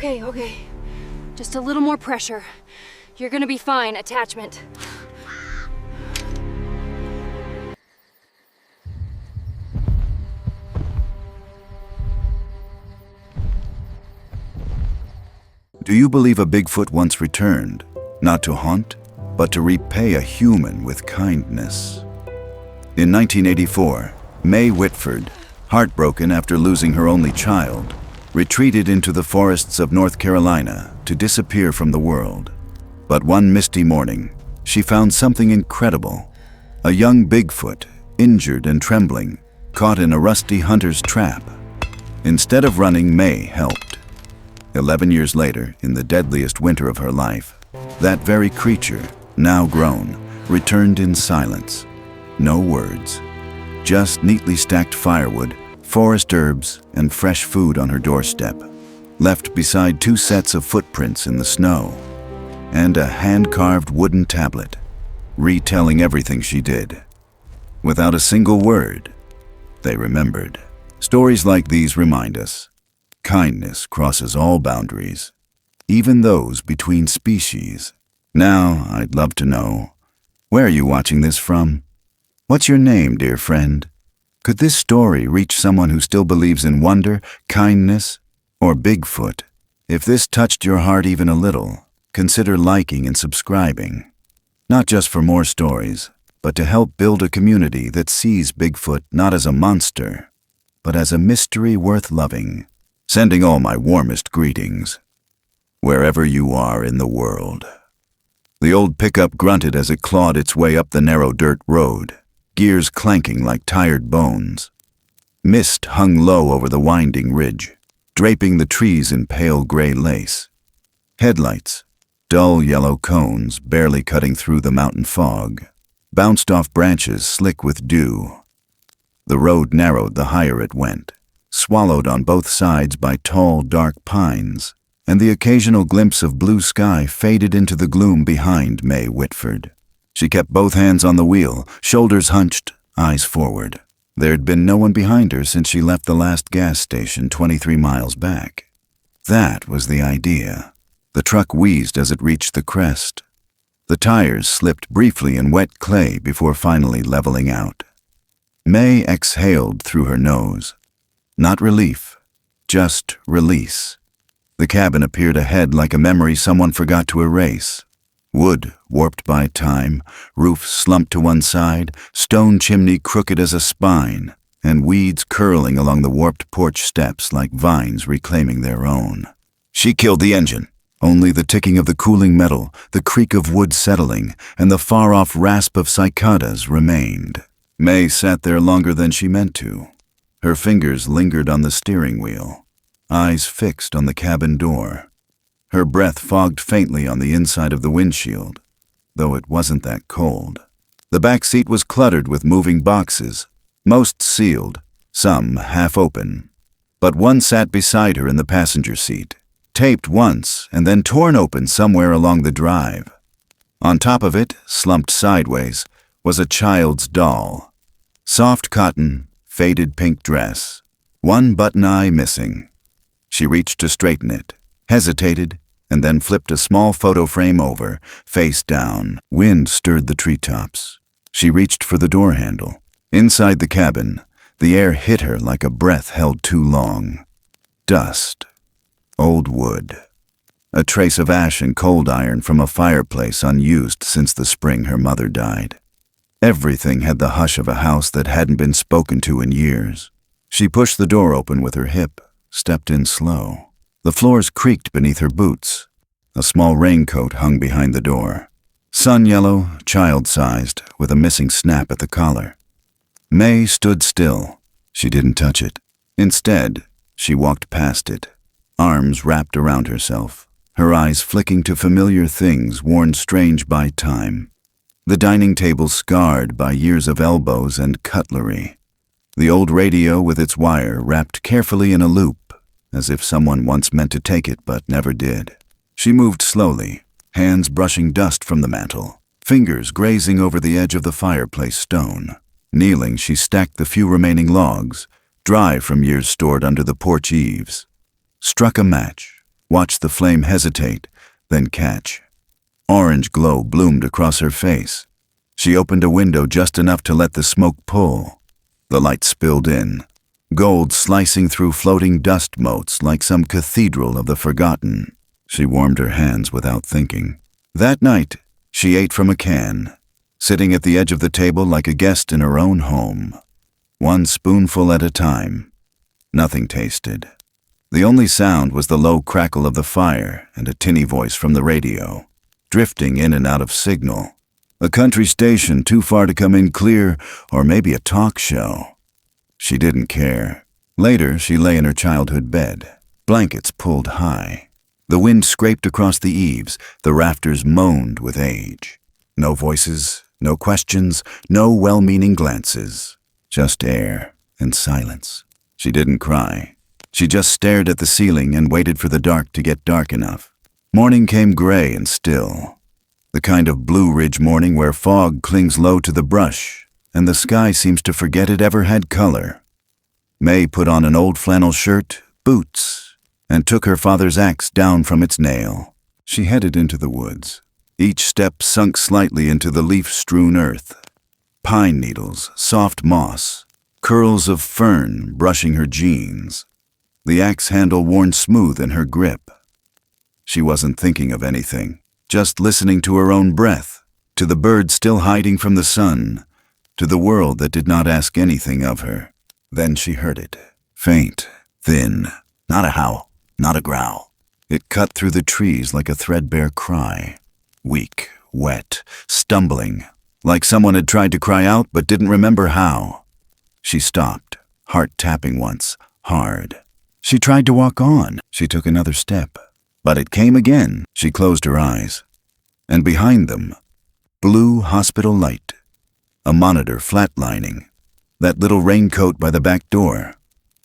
Okay. Just a little more pressure. You're gonna be fine, attachment. Do you believe a Bigfoot once returned, not to haunt, but to repay a human with kindness? In 1984, Mae Whitford, heartbroken after losing her only child, retreated into the forests of North Carolina to disappear from the world. But one misty morning, she found something incredible. A young Bigfoot, injured and trembling, caught in a rusty hunter's trap. Instead of running, Mae helped. 11 years later, in the deadliest winter of her life, that very creature, now grown, returned in silence. No words, just neatly stacked firewood, forest herbs, and fresh food on her doorstep, left beside 2 sets of footprints in the snow, and a hand-carved wooden tablet, retelling everything she did. Without a single word, they remembered. Stories like these remind us, kindness crosses all boundaries, even those between species. Now, I'd love to know, where are you watching this from? What's your name, dear friend? Could this story reach someone who still believes in wonder, kindness, or Bigfoot? If this touched your heart even a little, consider liking and subscribing. Not just for more stories, but to help build a community that sees Bigfoot not as a monster, but as a mystery worth loving. Sending all my warmest greetings, wherever you are in the world. The old pickup grunted as it clawed its way up the narrow dirt road, gears clanking like tired bones. Mist hung low over the winding ridge, draping the trees in pale gray lace. Headlights, dull yellow cones barely cutting through the mountain fog, bounced off branches slick with dew. The road narrowed the higher it went, swallowed on both sides by tall, dark pines, and the occasional glimpse of blue sky faded into the gloom behind Mae Whitford. She kept both hands on the wheel, shoulders hunched, eyes forward. There'd been no one behind her since she left the last gas station 23 miles back. That was the idea. The truck wheezed as it reached the crest. The tires slipped briefly in wet clay before finally leveling out. Mae exhaled through her nose. Not relief, just release. The cabin appeared ahead like a memory someone forgot to erase. Wood warped by time, roof slumped to one side, stone chimney crooked as a spine, and weeds curling along the warped porch steps like vines reclaiming their own. She killed the engine. Only the ticking of the cooling metal, the creak of wood settling, and the far-off rasp of cicadas remained. Mae sat there longer than she meant to. Her fingers lingered on the steering wheel, eyes fixed on the cabin door. Her breath fogged faintly on the inside of the windshield, though it wasn't that cold. The back seat was cluttered with moving boxes, most sealed, some half open. But one sat beside her in the passenger seat, taped once and then torn open somewhere along the drive. On top of it, slumped sideways, was a child's doll. Soft cotton, faded pink dress, one button eye missing. She reached to straighten it, hesitated, and then flipped a small photo frame over, face down. Wind stirred the treetops. She reached for the door handle. Inside the cabin, the air hit her like a breath held too long. Dust. Old wood. A trace of ash and cold iron from a fireplace unused since the spring her mother died. Everything had the hush of a house that hadn't been spoken to in years. She pushed the door open with her hip, stepped in slow. The floors creaked beneath her boots. A small raincoat hung behind the door. Sun yellow, child-sized, with a missing snap at the collar. Mae stood still. She didn't touch it. Instead, she walked past it, arms wrapped around herself, her eyes flicking to familiar things worn strange by time. The dining table scarred by years of elbows and cutlery. The old radio with its wire wrapped carefully in a loop, as if someone once meant to take it but never did. She moved slowly, hands brushing dust from the mantel, fingers grazing over the edge of the fireplace stone. Kneeling, she stacked the few remaining logs, dry from years stored under the porch eaves. Struck a match, watched the flame hesitate, then catch. Orange glow bloomed across her face. She opened a window just enough to let the smoke pull. The light spilled in, gold slicing through floating dust motes like some cathedral of the forgotten. She warmed her hands without thinking. That night, she ate from a can, sitting at the edge of the table like a guest in her own home. One spoonful at a time. Nothing tasted. The only sound was the low crackle of the fire and a tinny voice from the radio, drifting in and out of signal. A country station too far to come in clear, or maybe a talk show. She didn't care. Later, she lay in her childhood bed, blankets pulled high. The wind scraped across the eaves, the rafters moaned with age. No voices, no questions, no well-meaning glances. Just air and silence. She didn't cry. She just stared at the ceiling and waited for the dark to get dark enough. Morning came gray and still. The kind of Blue Ridge morning where fog clings low to the brush, and the sky seems to forget it ever had color. Mae put on an old flannel shirt, boots, and took her father's axe down from its nail. She headed into the woods. Each step sunk slightly into the leaf-strewn earth. Pine needles, soft moss, curls of fern brushing her jeans. The axe handle worn smooth in her grip. She wasn't thinking of anything, just listening to her own breath, to the birds still hiding from the sun, to the world that did not ask anything of her. Then she heard it, faint, thin, not a howl, not a growl. It cut through the trees like a threadbare cry, weak, wet, stumbling, like someone had tried to cry out but didn't remember how. She stopped, heart tapping once, hard. She tried to walk on. She took another step. But it came again. She closed her eyes. And behind them, blue hospital light. A monitor flatlining. That little raincoat by the back door.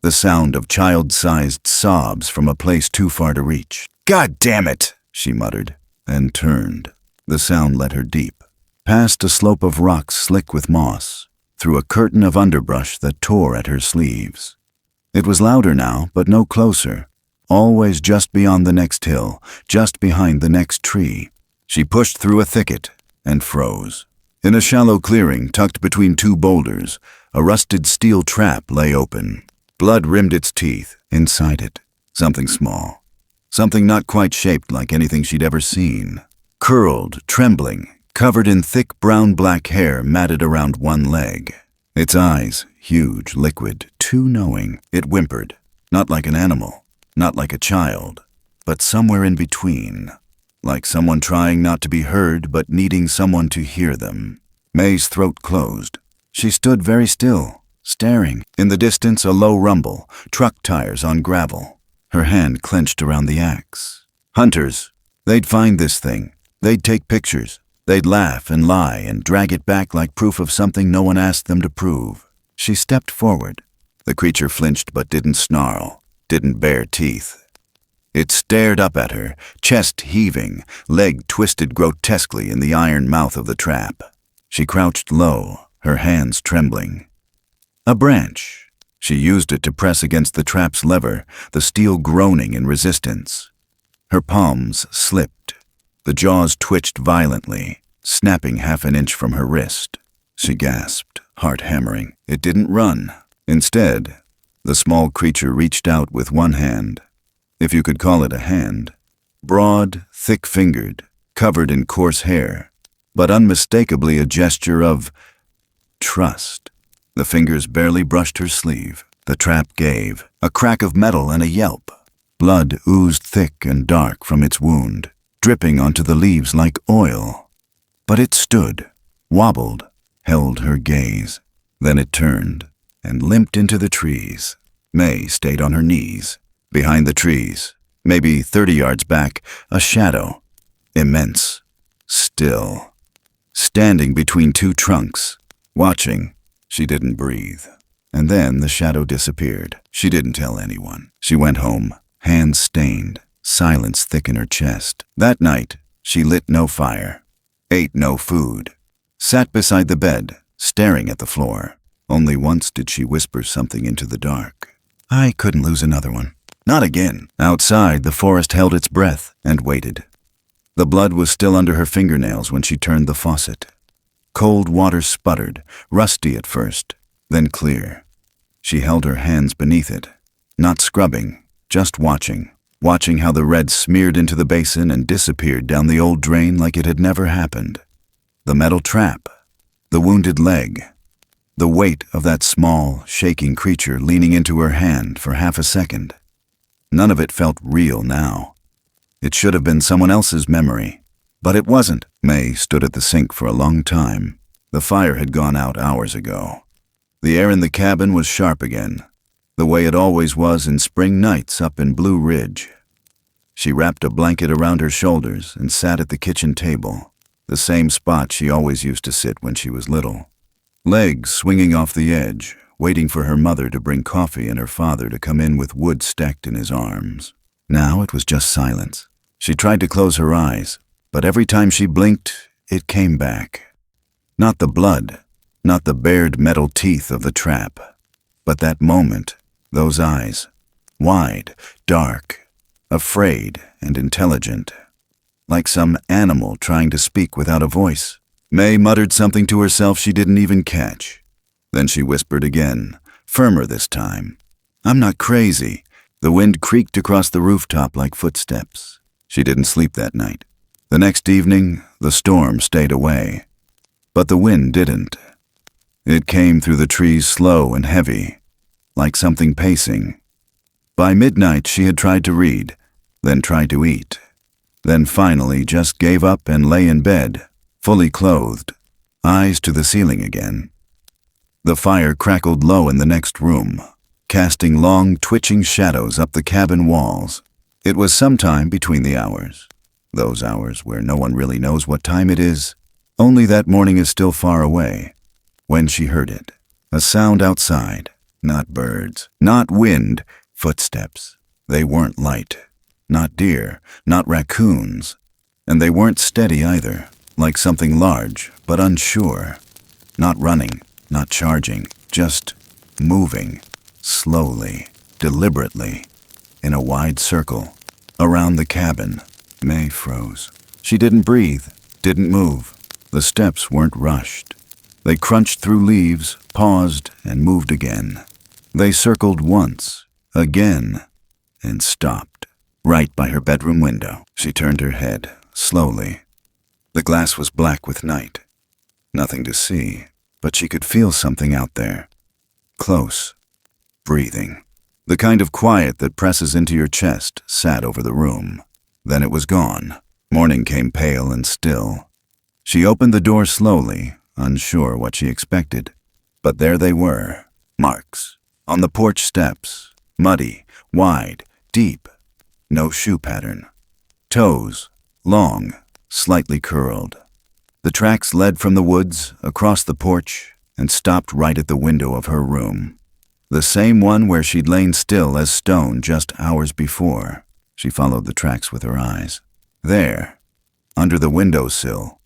The sound of child-sized sobs from a place too far to reach. "God damn it!" she muttered, and turned. The sound led her deep, past a slope of rocks slick with moss, through a curtain of underbrush that tore at her sleeves. It was louder now, but no closer. Always just beyond the next hill, just behind the next tree. She pushed through a thicket and froze. In a shallow clearing tucked between two boulders, a rusted steel trap lay open. Blood rimmed its teeth. Inside it, something small. Something not quite shaped like anything she'd ever seen. Curled, trembling, covered in thick brown-black hair matted around one leg. Its eyes, huge, liquid, too knowing. It whimpered, not like an animal, not like a child, but somewhere in between. Like someone trying not to be heard but needing someone to hear them. Mae's throat closed. She stood very still, staring. In the distance, a low rumble, truck tires on gravel. Her hand clenched around the axe. Hunters. They'd find this thing. They'd take pictures. They'd laugh and lie and drag it back like proof of something no one asked them to prove. She stepped forward. The creature flinched but didn't snarl, didn't bare teeth. It stared up at her, chest heaving, leg twisted grotesquely in the iron mouth of the trap. She crouched low, her hands trembling. A branch. She used it to press against the trap's lever, the steel groaning in resistance. Her palms slipped. The jaws twitched violently, snapping half an inch from her wrist. She gasped, heart hammering. It didn't run. Instead, the small creature reached out with one hand, if you could call it a hand, broad, thick-fingered, covered in coarse hair, but unmistakably a gesture of trust. The fingers barely brushed her sleeve. The trap gave, a crack of metal and a yelp. Blood oozed thick and dark from its wound, dripping onto the leaves like oil. But it stood, wobbled, held her gaze. Then it turned and limped into the trees. Mae stayed on her knees. Behind the trees, maybe 30 yards back, a shadow. Immense. Still. Standing between two trunks. Watching. She didn't breathe. And then the shadow disappeared. She didn't tell anyone. She went home, hands stained, silence thick in her chest. That night, she lit no fire, ate no food, sat beside the bed, staring at the floor. Only once did she whisper something into the dark. "I couldn't lose another one. Not again. Outside, the forest held its breath and waited. The blood was still under her fingernails when she turned the faucet. Cold water sputtered, rusty at first, then clear. She held her hands beneath it, not scrubbing, just watching how the red smeared into the basin and disappeared down the old drain like it had never happened. The metal trap, the wounded leg, the weight of that small, shaking creature leaning into her hand for half a second. None of it felt real now. It should have been someone else's memory, but it wasn't. Mae stood at the sink for a long time. The fire had gone out hours ago. The air in the cabin was sharp again, the way it always was in spring nights up in Blue Ridge. She wrapped a blanket around her shoulders and sat at the kitchen table, the same spot she always used to sit when she was little. Legs swinging off the edge, waiting for her mother to bring coffee and her father to come in with wood stacked in his arms. Now it was just silence. She tried to close her eyes, but every time she blinked, it came back. Not the blood, not the bared metal teeth of the trap, but that moment, those eyes, wide, dark, afraid and intelligent, like some animal trying to speak without a voice. Mae muttered something to herself she didn't even catch. Then she whispered again, firmer this time. "I'm not crazy." The wind creaked across the rooftop like footsteps. She didn't sleep that night. The next evening, the storm stayed away. But the wind didn't. It came through the trees slow and heavy, like something pacing. By midnight, she had tried to read, then tried to eat, then finally just gave up and lay in bed, fully clothed, eyes to the ceiling again. The fire crackled low in the next room, casting long, twitching shadows up the cabin walls. It was sometime between the hours, those hours where no one really knows what time it is, only that morning is still far away, when she heard it. A sound outside, not birds, not wind, footsteps. They weren't light, not deer, not raccoons, and they weren't steady either, like something large but unsure. Not running, not charging, just moving, slowly, deliberately, in a wide circle, around the cabin. Mae froze. She didn't breathe, didn't move. The steps weren't rushed. They crunched through leaves, paused, and moved again. They circled once, again, and stopped, right by her bedroom window. She turned her head, slowly. The glass was black with night. Nothing to see, but she could feel something out there. Close. Breathing. The kind of quiet that presses into your chest sat over the room. Then it was gone. Morning came pale and still. She opened the door slowly, unsure what she expected. But there they were, marks. On the porch steps, muddy, wide, deep. No shoe pattern. Toes, long, slightly curled. The tracks led from the woods, across the porch, and stopped right at the window of her room. The same one where she'd lain still as stone just hours before. She followed the tracks with her eyes. There, under the windowsill,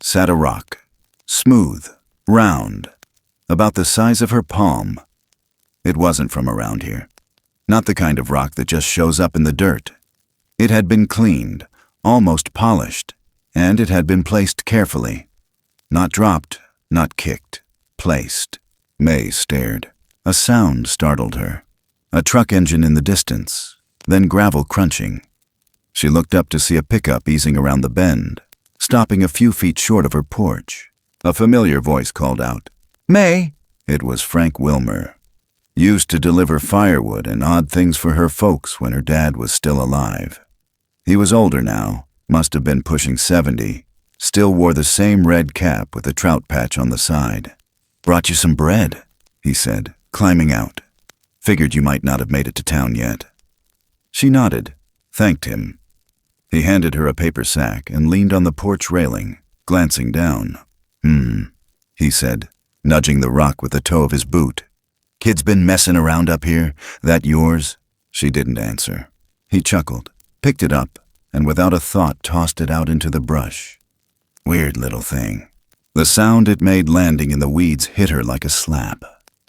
sat a rock, smooth, round, about the size of her palm. It wasn't from around here. Not the kind of rock that just shows up in the dirt. It had been cleaned, almost polished, and it had been placed carefully. Not dropped, not kicked, placed. Mae stared. A sound startled her. A truck engine in the distance, then gravel crunching. She looked up to see a pickup easing around the bend, stopping a few feet short of her porch. A familiar voice called out, "Mae!" It was Frank Wilmer, used to deliver firewood and odd things for her folks when her dad was still alive. He was older now, must have been pushing 70, still wore the same red cap with a trout patch on the side. "Brought you some bread," he said, climbing out. "Figured you might not have made it to town yet." She nodded, thanked him. He handed her a paper sack and leaned on the porch railing, glancing down. He said, nudging the rock with the toe of his boot. "Kids been messing around up here? That yours?" She didn't answer. He chuckled, picked it up, and without a thought tossed it out into the brush. Weird little thing. The sound it made landing in the weeds hit her like a slap.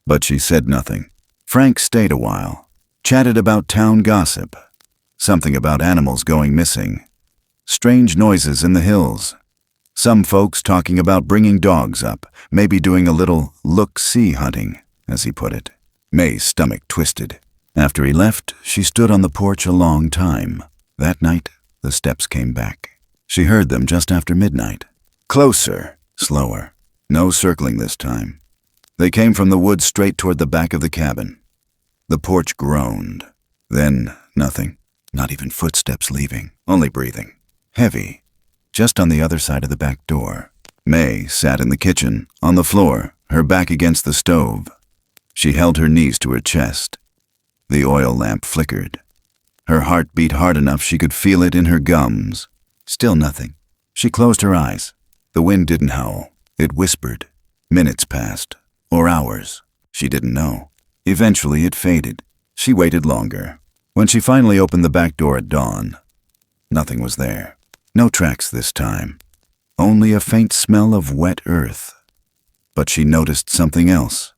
But she said nothing. Frank stayed a while, chatted about town gossip, something about animals going missing, strange noises in the hills, some folks talking about bringing dogs up, maybe doing a little look-see hunting, as he put it. Mae's stomach twisted. After he left, she stood on the porch a long time. That night, the steps came back. She heard them just after midnight. Closer, slower. No circling this time. They came from the woods straight toward the back of the cabin. The porch groaned. Then, nothing. Not even footsteps leaving. Only breathing. Heavy. Just on the other side of the back door. Mae sat in the kitchen, on the floor, her back against the stove. She held her knees to her chest. The oil lamp flickered. Her heart beat hard enough she could feel it in her gums. Still nothing. She closed her eyes. The wind didn't howl. It whispered. Minutes passed. Or hours. She didn't know. Eventually it faded. She waited longer. When she finally opened the back door at dawn, nothing was there. No tracks this time. Only a faint smell of wet earth. But she noticed something else.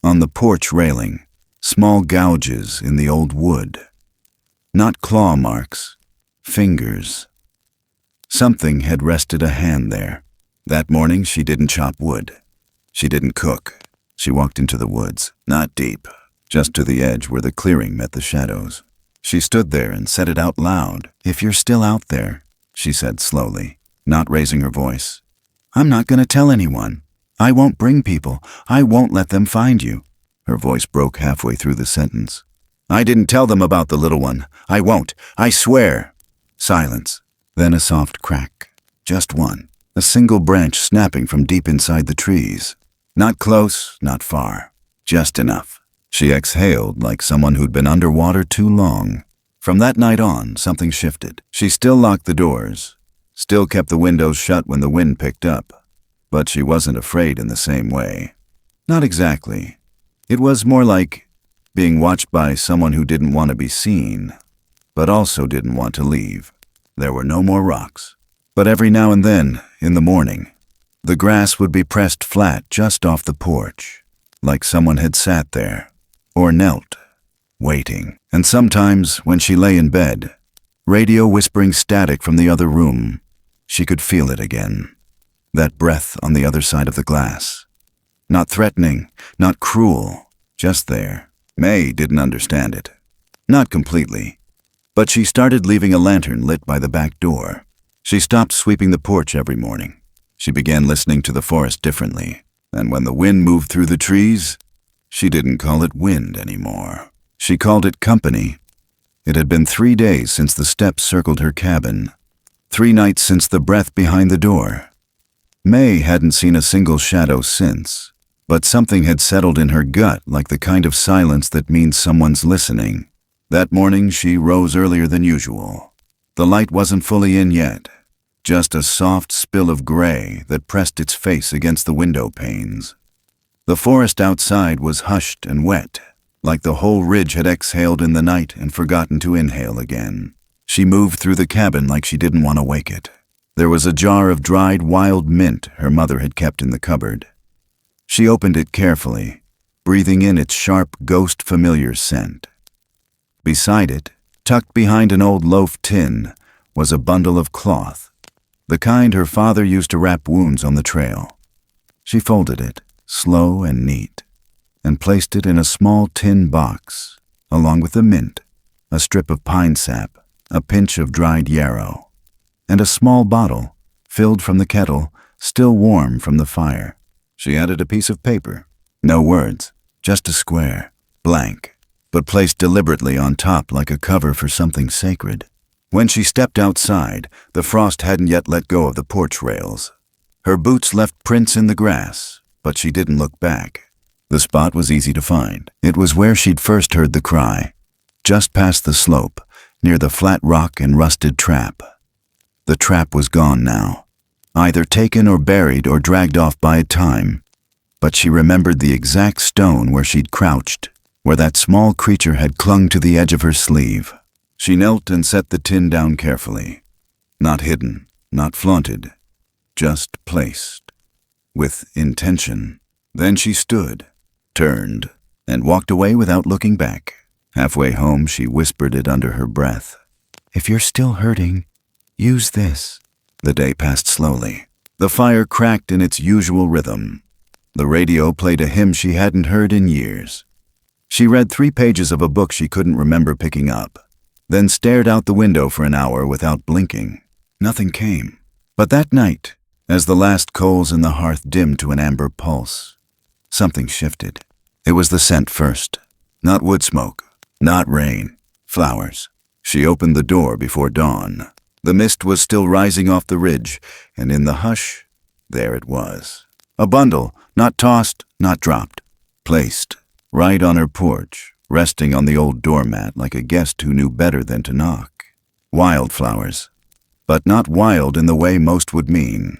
On the porch railing, small gouges in the old wood. Not claw marks. Fingers. Something had rested a hand there. That morning she didn't chop wood. She didn't cook. She walked into the woods, not deep, just to the edge where the clearing met the shadows. She stood there and said it out loud. "If you're still out there," she said slowly, not raising her voice. "I'm not going to tell anyone. I won't bring people. I won't let them find you." Her voice broke halfway through the sentence. "I didn't tell them about the little one. I won't. I swear." Silence. Then a soft crack. Just one. A single branch snapping from deep inside the trees. Not close, not far. Just enough. She exhaled like someone who'd been underwater too long. From that night on, something shifted. She still locked the doors, still kept the windows shut when the wind picked up, but she wasn't afraid in the same way. Not exactly. It was more like being watched by someone who didn't want to be seen, but also didn't want to leave. There were no more rocks. But every now and then, in the morning, the grass would be pressed flat just off the porch, like someone had sat there, or knelt, waiting. And sometimes, when she lay in bed, radio whispering static from the other room, she could feel it again. That breath on the other side of the glass. Not threatening, not cruel, just there. Mae didn't understand it. Not completely. But she started leaving a lantern lit by the back door. She stopped sweeping the porch every morning. She began listening to the forest differently. And when the wind moved through the trees, she didn't call it wind anymore. She called it company. It had been 3 days since the steps circled her cabin. 3 nights since the breath behind the door. Mae hadn't seen a single shadow since, but something had settled in her gut like the kind of silence that means someone's listening. That morning she rose earlier than usual. The light wasn't fully in yet. Just a soft spill of gray that pressed its face against the window panes. The forest outside was hushed and wet, like the whole ridge had exhaled in the night and forgotten to inhale again. She moved through the cabin like she didn't want to wake it. There was a jar of dried wild mint her mother had kept in the cupboard. She opened it carefully, breathing in its sharp, ghost-familiar scent. Beside it, tucked behind an old loaf tin, was a bundle of cloth. The kind her father used to wrap wounds on the trail. She folded it, slow and neat, and placed it in a small tin box, along with the mint, a strip of pine sap, a pinch of dried yarrow, and a small bottle, filled from the kettle, still warm from the fire. She added a piece of paper. No words, just a square, blank, but placed deliberately on top like a cover for something sacred. When she stepped outside, the frost hadn't yet let go of the porch rails. Her boots left prints in the grass, but she didn't look back. The spot was easy to find. It was where she'd first heard the cry, just past the slope, near the flat rock and rusted trap. The trap was gone now, either taken or buried or dragged off by time. But she remembered the exact stone where she'd crouched, where that small creature had clung to the edge of her sleeve. She knelt and set the tin down carefully. Not hidden, not flaunted, just placed, with intention. Then she stood, turned, and walked away without looking back. Halfway home, she whispered it under her breath. "If you're still hurting, use this." The day passed slowly. The fire cracked in its usual rhythm. The radio played a hymn she hadn't heard in years. She read 3 pages of a book she couldn't remember picking up, then stared out the window for an hour without blinking. Nothing came. But that night, as the last coals in the hearth dimmed to an amber pulse, something shifted. It was the scent first. Not wood smoke, not rain, flowers. She opened the door before dawn. The mist was still rising off the ridge, and in the hush, there it was. A bundle, not tossed, not dropped, placed right on her porch, resting on the old doormat like a guest who knew better than to knock. Wildflowers, but not wild in the way most would mean.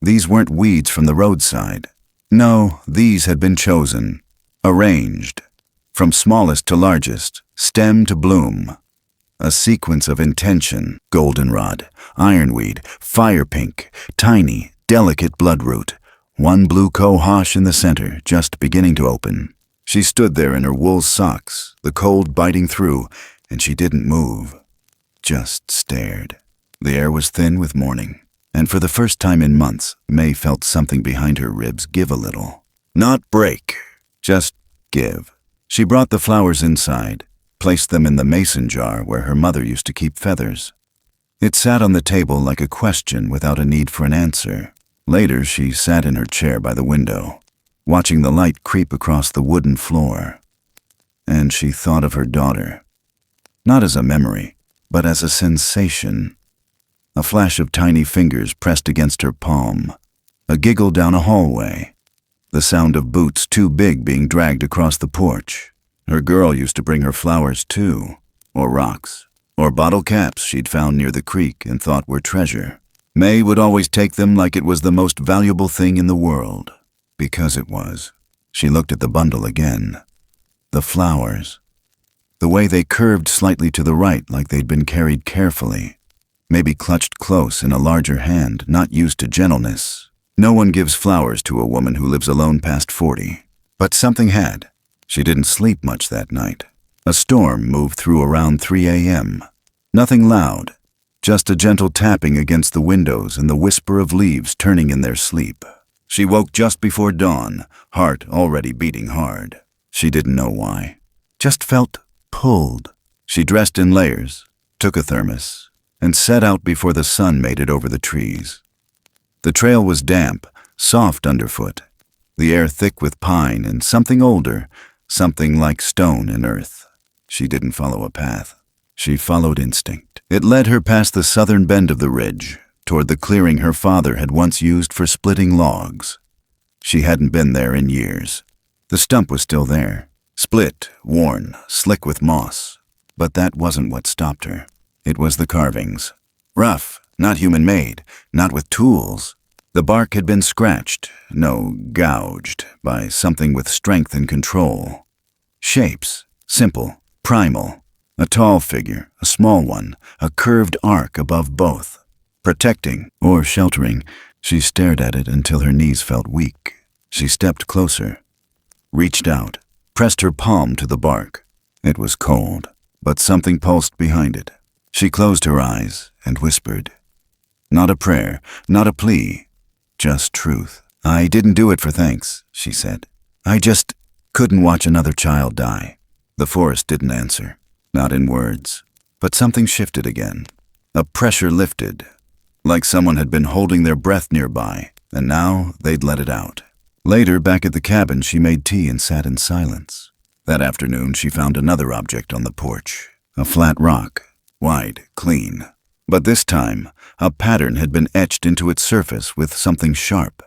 These weren't weeds from the roadside. No, these had been chosen, arranged, from smallest to largest, stem to bloom. A sequence of intention: goldenrod, ironweed, fire pink, tiny, delicate bloodroot, one blue cohosh in the center, just beginning to open. She stood there in her wool socks, the cold biting through, and she didn't move, just stared. The air was thin with morning, and for the first time in months, Mae felt something behind her ribs give a little. Not break, just give. She brought the flowers inside, placed them in the mason jar where her mother used to keep feathers. It sat on the table like a question without a need for an answer. Later, she sat in her chair by the window, watching the light creep across the wooden floor. And she thought of her daughter, not as a memory, but as a sensation. A flash of tiny fingers pressed against her palm, a giggle down a hallway, the sound of boots too big being dragged across the porch. Her girl used to bring her flowers too, or rocks, or bottle caps she'd found near the creek and thought were treasure. Mae would always take them like it was the most valuable thing in the world. Because it was. She looked at the bundle again. The flowers. The way they curved slightly to the right like they'd been carried carefully, maybe clutched close in a larger hand, not used to gentleness. No one gives flowers to a woman who lives alone past 40. But something had. She didn't sleep much that night. A storm moved through around 3 a.m. Nothing loud, just a gentle tapping against the windows and the whisper of leaves turning in their sleep. She woke just before dawn, heart already beating hard. She didn't know why. Just felt pulled. She dressed in layers, took a thermos, and set out before the sun made it over the trees. The trail was damp, soft underfoot, the air thick with pine and something older, something like stone and earth. She didn't follow a path. She followed instinct. It led her past the southern bend of the ridge, toward the clearing her father had once used for splitting logs. She hadn't been there in years. The stump was still there, split, worn, slick with moss. But that wasn't what stopped her. It was the carvings. Rough, not human-made, not with tools. The bark had been scratched, no, gouged, by something with strength and control. Shapes, simple, primal. A tall figure, a small one, a curved arc above both. Protecting, or sheltering, she stared at it until her knees felt weak. She stepped closer, reached out, pressed her palm to the bark. It was cold, but something pulsed behind it. She closed her eyes and whispered. Not a prayer, not a plea, just truth. "I didn't do it for thanks," she said. "I just couldn't watch another child die." The forest didn't answer, not in words, but something shifted again. A pressure lifted, like someone had been holding their breath nearby, and now they'd let it out. Later, back at the cabin, she made tea and sat in silence. That afternoon, she found another object on the porch, a flat rock, wide, clean. But this time, a pattern had been etched into its surface with something sharp.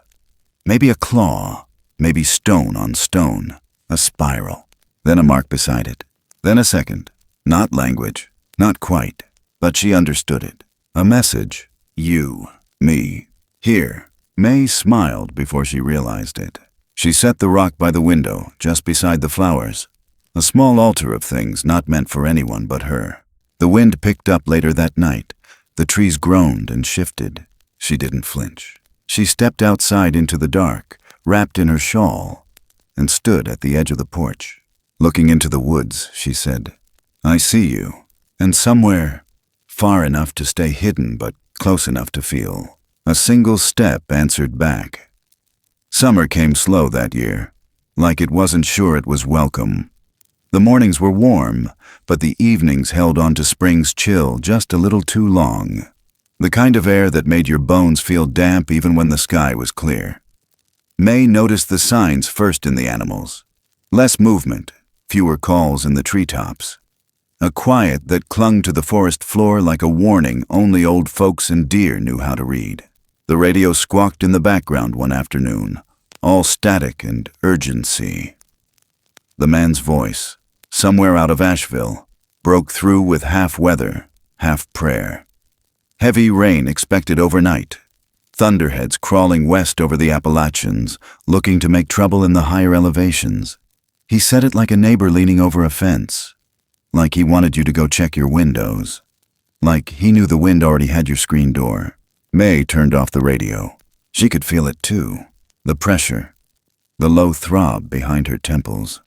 Maybe a claw, maybe stone on stone, a spiral. Then a mark beside it. Then a second. Not language, not quite, but she understood it. A message. You, me, here. Mae smiled before she realized it. She set the rock by the window, just beside the flowers. A small altar of things not meant for anyone but her. The wind picked up later that night. The trees groaned and shifted. She didn't flinch. She stepped outside into the dark, wrapped in her shawl, and stood at the edge of the porch. Looking into the woods, she said, I see you, and somewhere, far enough to stay hidden but close enough to feel. A single step answered back. Summer came slow that year, like it wasn't sure it was welcome. The mornings were warm, but the evenings held on to spring's chill just a little too long. The kind of air that made your bones feel damp even when the sky was clear. Mae noticed the signs first in the animals. Less movement, fewer calls in the treetops. A quiet that clung to the forest floor like a warning only old folks and deer knew how to read. The radio squawked in the background one afternoon, all static and urgency. The man's voice, somewhere out of Asheville, broke through with half weather, half prayer. Heavy rain expected overnight. Thunderheads crawling west over the Appalachians, looking to make trouble in the higher elevations. He said it like a neighbor leaning over a fence. Like he wanted you to go check your windows. Like he knew the wind already had your screen door. Mae turned off the radio. She could feel it too. The pressure. The low throb behind her temples.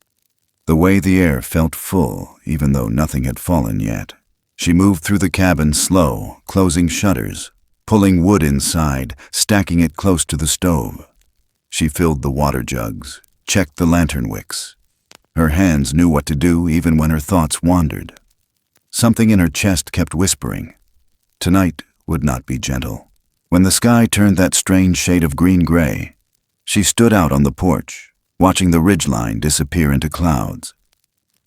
The way the air felt full, even though nothing had fallen yet. She moved through the cabin slow, closing shutters, pulling wood inside, stacking it close to the stove. She filled the water jugs, checked the lantern wicks. Her hands knew what to do even when her thoughts wandered. Something in her chest kept whispering. Tonight would not be gentle. When the sky turned that strange shade of green-gray, she stood out on the porch, watching the ridgeline disappear into clouds.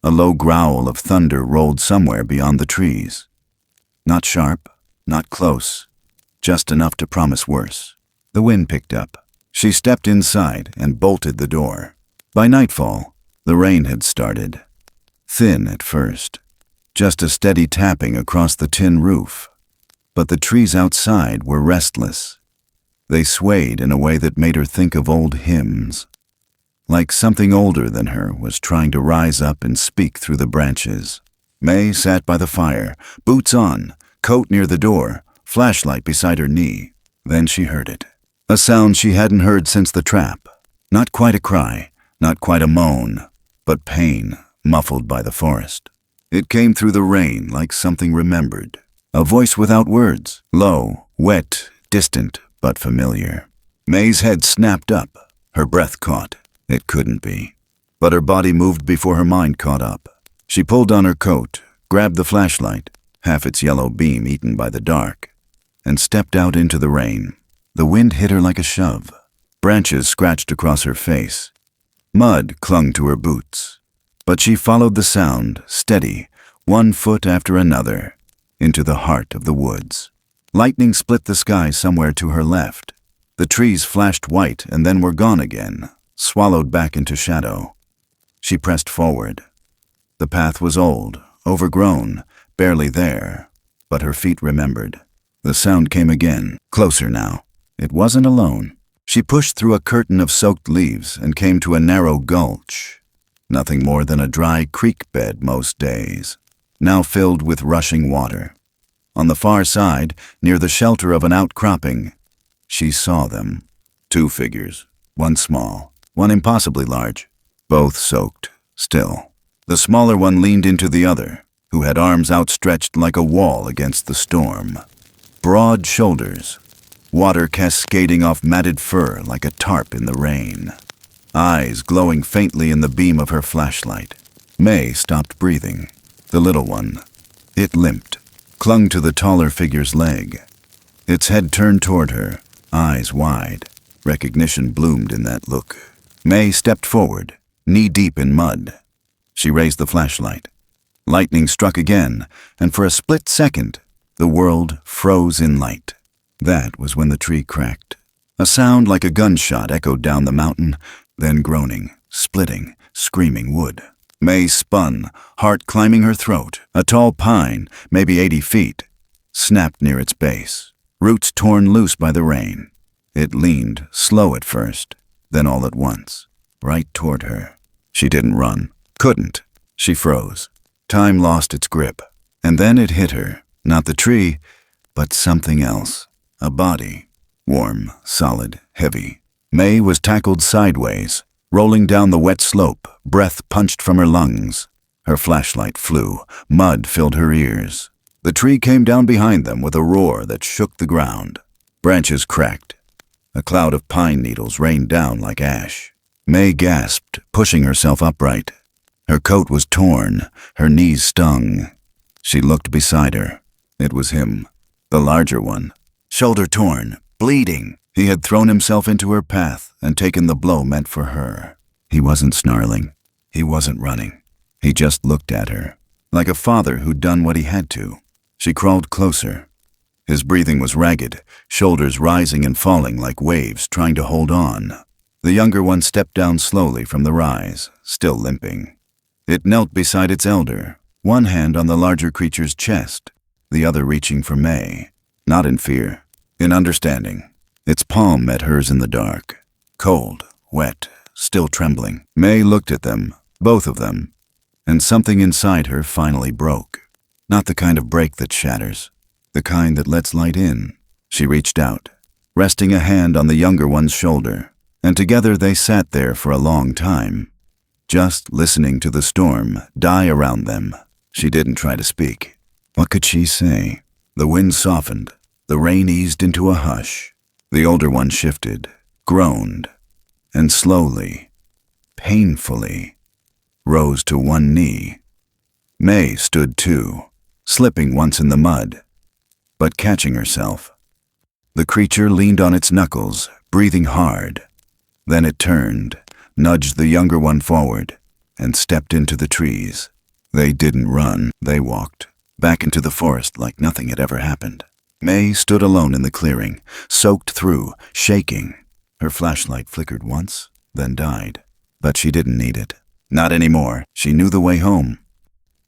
A low growl of thunder rolled somewhere beyond the trees. Not sharp, not close, just enough to promise worse. The wind picked up. She stepped inside and bolted the door. By nightfall, the rain had started. Thin at first, just a steady tapping across the tin roof. But the trees outside were restless. They swayed in a way that made her think of old hymns. Like something older than her was trying to rise up and speak through the branches. Mae sat by the fire, boots on, coat near the door, flashlight beside her knee. Then she heard it. A sound she hadn't heard since the trap. Not quite a cry, not quite a moan, but pain, muffled by the forest. It came through the rain like something remembered. A voice without words, low, wet, distant, but familiar. Mae's head snapped up, her breath caught. It couldn't be. But her body moved before her mind caught up. She pulled on her coat, grabbed the flashlight, half its yellow beam eaten by the dark, and stepped out into the rain. The wind hit her like a shove. Branches scratched across her face. Mud clung to her boots. But she followed the sound, steady, one foot after another, into the heart of the woods. Lightning split the sky somewhere to her left. The trees flashed white and then were gone again, swallowed back into shadow. She pressed forward. The path was old, overgrown, barely there, but her feet remembered. The sound came again, closer now. It wasn't alone. She pushed through a curtain of soaked leaves and came to a narrow gulch. Nothing more than a dry creek bed most days, now filled with rushing water. On the far side, near the shelter of an outcropping, she saw them. 2 figures, one small, one impossibly large, both soaked, still. The smaller one leaned into the other, who had arms outstretched like a wall against the storm. Broad shoulders, water cascading off matted fur like a tarp in the rain. Eyes glowing faintly in the beam of her flashlight. Mae stopped breathing. The little one, it limped, clung to the taller figure's leg. Its head turned toward her, eyes wide. Recognition bloomed in that look. Mae stepped forward, knee-deep in mud. She raised the flashlight. Lightning struck again, and for a split second, the world froze in light. That was when the tree cracked. A sound like a gunshot echoed down the mountain, then groaning, splitting, screaming wood. Mae spun, heart climbing her throat. A tall pine, maybe 80 feet, snapped near its base, roots torn loose by the rain. It leaned, slow at first, then all at once, right toward her. She didn't run, couldn't. She froze. Time lost its grip. And then it hit her, not the tree, but something else. A body, warm, solid, heavy. Mae was tackled sideways, rolling down the wet slope, breath punched from her lungs. Her flashlight flew. Mud filled her ears. The tree came down behind them with a roar that shook the ground. Branches cracked. A cloud of pine needles rained down like ash. Mae gasped, pushing herself upright. Her coat was torn. Her knees stung. She looked beside her. It was him, the larger one. Shoulder torn, bleeding. He had thrown himself into her path and taken the blow meant for her. He wasn't snarling. He wasn't running. He just looked at her, like a father who'd done what he had to. She crawled closer. His breathing was ragged, shoulders rising and falling like waves trying to hold on. The younger one stepped down slowly from the rise, still limping. It knelt beside its elder, one hand on the larger creature's chest, the other reaching for Mae, not in fear, in understanding. Its palm met hers in the dark, cold, wet, still trembling. Mae looked at them, both of them, and something inside her finally broke. Not the kind of break that shatters, the kind that lets light in. She reached out, resting a hand on the younger one's shoulder, and together they sat there for a long time, just listening to the storm die around them. She didn't try to speak. What could she say? The wind softened. The rain eased into a hush. The older one shifted, groaned, and slowly, painfully, rose to one knee. Mae stood too, slipping once in the mud, but catching herself. The creature leaned on its knuckles, breathing hard. Then it turned, nudged the younger one forward, and stepped into the trees. They didn't run, they walked, back into the forest like nothing had ever happened. Mae stood alone in the clearing, soaked through, shaking. Her flashlight flickered once, then died. But she didn't need it. Not anymore. She knew the way home.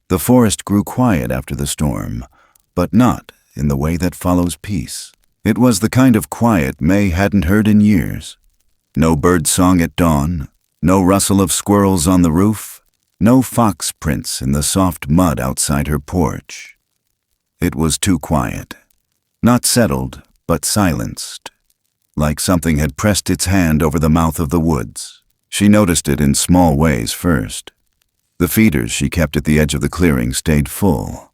The forest grew quiet after the storm, but not in the way that follows peace. It was the kind of quiet Mae hadn't heard in years. No bird song at dawn, no rustle of squirrels on the roof, no fox prints in the soft mud outside her porch. It was too quiet. Not settled, but silenced, like something had pressed its hand over the mouth of the woods. She noticed it in small ways first. The feeders she kept at the edge of the clearing stayed full.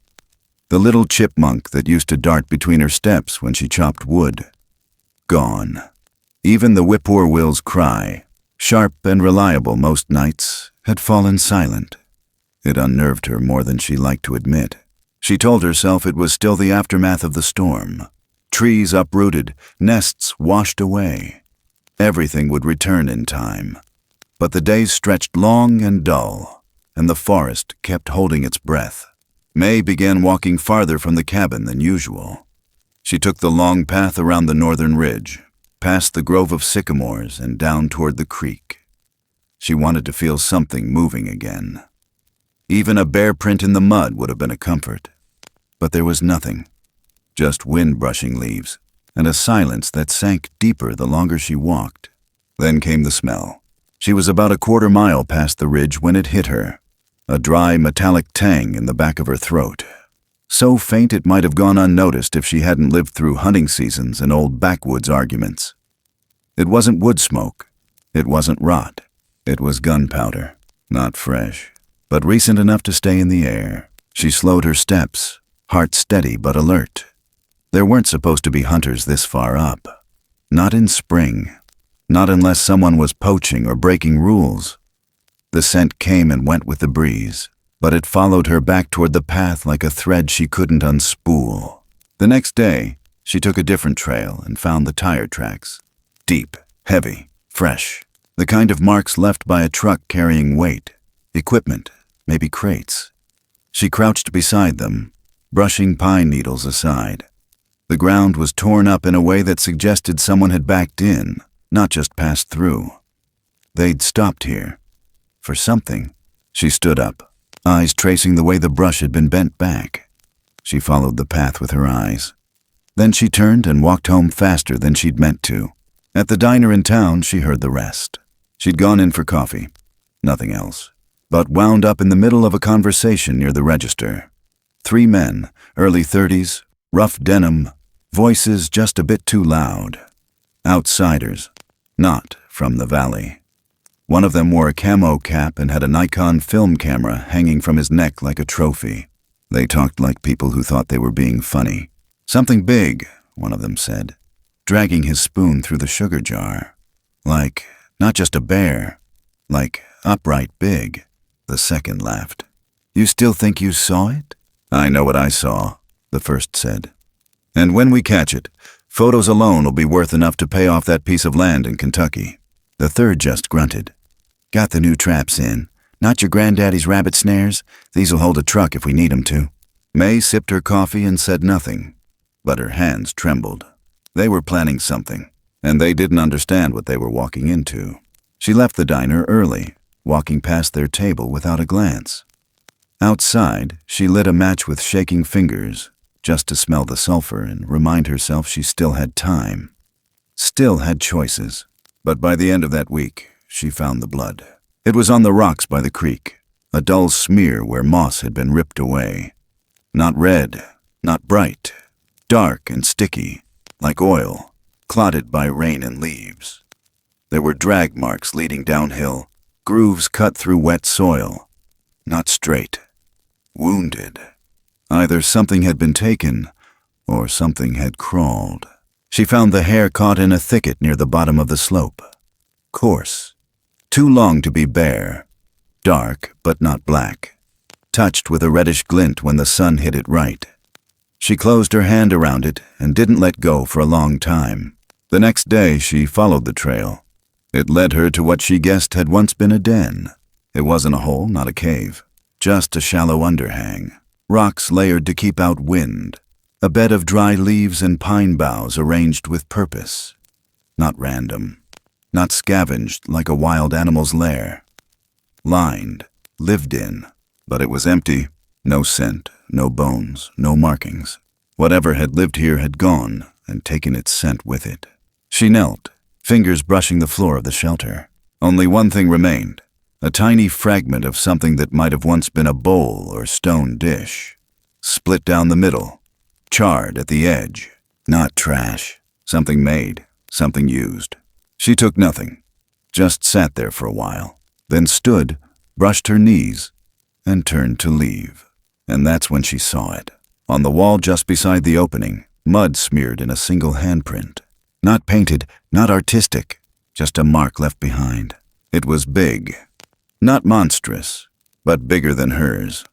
The little chipmunk that used to dart between her steps when she chopped wood. Gone. Even the whippoorwill's cry, sharp and reliable most nights, had fallen silent. It unnerved her more than she liked to admit. She told herself it was still the aftermath of the storm. Trees uprooted, nests washed away. Everything would return in time. But the days stretched long and dull, and the forest kept holding its breath. Mae began walking farther from the cabin than usual. She took the long path around the northern ridge, past the grove of sycamores and down toward the creek. She wanted to feel something moving again. Even a bare print in the mud would have been a comfort. But there was nothing, just wind brushing leaves, and a silence that sank deeper the longer she walked. Then came the smell. She was about a quarter mile past the ridge when it hit her, a dry metallic tang in the back of her throat. So faint it might have gone unnoticed if she hadn't lived through hunting seasons and old backwoods arguments. It wasn't wood smoke. It wasn't rot. It was gunpowder, not fresh, but recent enough to stay in the air. She slowed her steps, heart steady but alert. There weren't supposed to be hunters this far up. Not in spring. Not unless someone was poaching or breaking rules. The scent came and went with the breeze, but it followed her back toward the path like a thread she couldn't unspool. The next day, she took a different trail and found the tire tracks. Deep, heavy, fresh. The kind of marks left by a truck carrying weight, equipment, maybe crates. She crouched beside them, brushing pine needles aside. The ground was torn up in a way that suggested someone had backed in, not just passed through. They'd stopped here. For something. She stood up, eyes tracing the way the brush had been bent back. She followed the path with her eyes. Then she turned and walked home faster than she'd meant to. At the diner in town, she heard the rest. She'd gone in for coffee. Nothing else. But wound up in the middle of a conversation near the register. 3 men, early 30s, rough denim, voices just a bit too loud. Outsiders, not from the valley. One of them wore a camo cap and had a Nikon film camera hanging from his neck like a trophy. They talked like people who thought they were being funny. "Something big," one of them said, dragging his spoon through the sugar jar. "Like, not just a bear, like upright big," the second laughed. "You still think you saw it?" "I know what I saw," the first said. "And when we catch it, photos alone will be worth enough to pay off that piece of land in Kentucky." The third just grunted. "Got the new traps in. Not your granddaddy's rabbit snares. These'll hold a truck if we need 'em to." Mae sipped her coffee and said nothing, but her hands trembled. They were planning something, and they didn't understand what they were walking into. She left the diner early, walking past their table without a glance. Outside, she lit a match with shaking fingers, just to smell the sulfur and remind herself she still had time. Still had choices. But by the end of that week, she found the blood. It was on the rocks by the creek, a dull smear where moss had been ripped away. Not red, not bright, dark and sticky, like oil, clotted by rain and leaves. There were drag marks leading downhill, grooves cut through wet soil. Not straight. Wounded. Either something had been taken, or something had crawled. She found the hair caught in a thicket near the bottom of the slope. Coarse. Too long to be bare. Dark, but not black. Touched with a reddish glint when the sun hit it right. She closed her hand around it and didn't let go for a long time. The next day, she followed the trail. It led her to what she guessed had once been a den. It wasn't a hole, not a cave. Just a shallow underhang. Rocks layered to keep out wind. A bed of dry leaves and pine boughs arranged with purpose. Not random. Not scavenged like a wild animal's lair. Lined. Lived in. But it was empty. No scent, no bones, no markings. Whatever had lived here had gone and taken its scent with it. She knelt, fingers brushing the floor of the shelter. Only one thing remained. A tiny fragment of something that might have once been a bowl or stone dish. Split down the middle. Charred at the edge. Not trash. Something made. Something used. She took nothing. Just sat there for a while. Then stood, brushed her knees, and turned to leave. And that's when she saw it. On the wall just beside the opening, mud smeared in a single handprint. Not painted, not artistic, just a mark left behind. It was big. Not monstrous, but bigger than hers.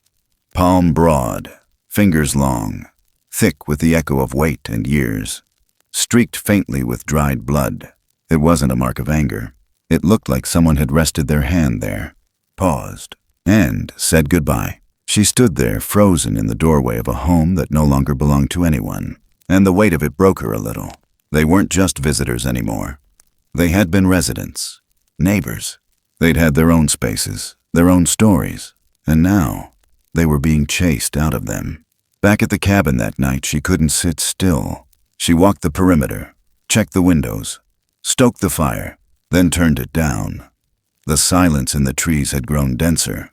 Palm broad, fingers long, thick with the echo of weight and years. Streaked faintly with dried blood. It wasn't a mark of anger. It looked like someone had rested their hand there, paused, and said goodbye. She stood there, frozen in the doorway of a home that no longer belonged to anyone, and the weight of it broke her a little. They weren't just visitors anymore. They had been residents, neighbors. They'd had their own spaces, their own stories, and now they were being chased out of them. Back at the cabin that night, she couldn't sit still. She walked the perimeter, checked the windows, stoked the fire, then turned it down. The silence in the trees had grown denser,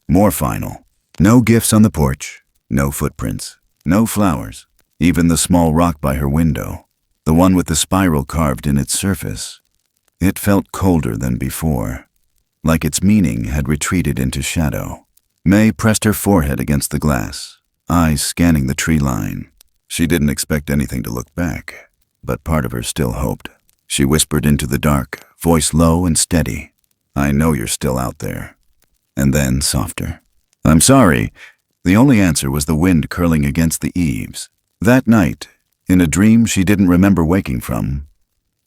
more final. No gifts on the porch, no footprints, no flowers, even the small rock by her window, the one with the spiral carved in its surface. It felt colder than before, like its meaning had retreated into shadow. Mae pressed her forehead against the glass, eyes scanning the tree line. She didn't expect anything to look back, but part of her still hoped. She whispered into the dark, voice low and steady, "I know you're still out there." And then softer, "I'm sorry." The only answer was the wind curling against the eaves. That night, in a dream she didn't remember waking from,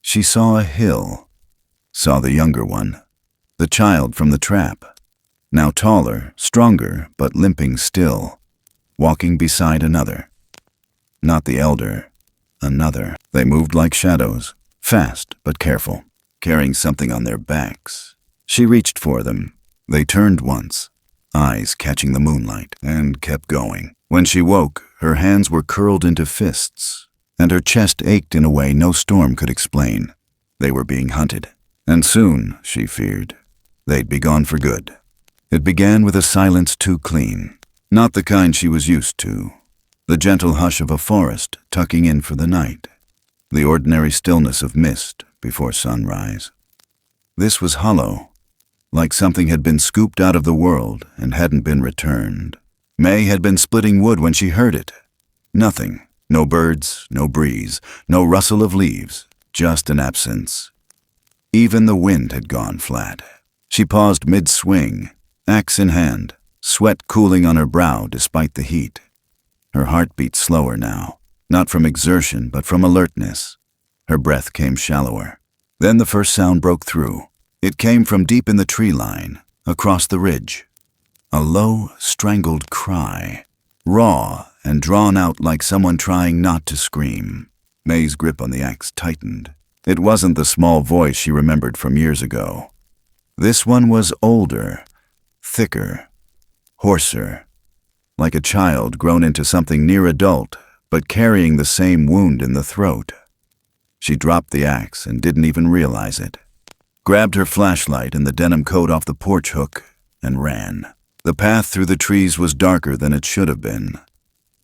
she saw a hill, saw the younger one, the child from the trap, now taller, stronger, but limping still, walking beside another. Not the elder, another. They moved like shadows, fast but careful, carrying something on their backs. She reached for them. They turned once, eyes catching the moonlight, and kept going. When she woke, her hands were curled into fists, and her chest ached in a way no storm could explain. They were being hunted, and soon, she feared, they'd be gone for good. It began with a silence too clean, not the kind she was used to. The gentle hush of a forest tucking in for the night, the ordinary stillness of mist before sunrise. This was hollow, like something had been scooped out of the world and hadn't been returned. Mae had been splitting wood when she heard it. Nothing. No birds, no breeze, no rustle of leaves, just an absence. Even the wind had gone flat. She paused mid-swing, axe in hand, sweat cooling on her brow despite the heat. Her heart beat slower now, not from exertion but from alertness. Her breath came shallower. Then the first sound broke through. It came from deep in the tree line, across the ridge. A low, strangled cry, raw and drawn out like someone trying not to scream. Mae's grip on the axe tightened. It wasn't the small voice she remembered from years ago. This one was older, thicker, hoarser, like a child grown into something near adult, but carrying the same wound in the throat. She dropped the axe and didn't even realize it. Grabbed her flashlight and the denim coat off the porch hook and ran. The path through the trees was darker than it should have been.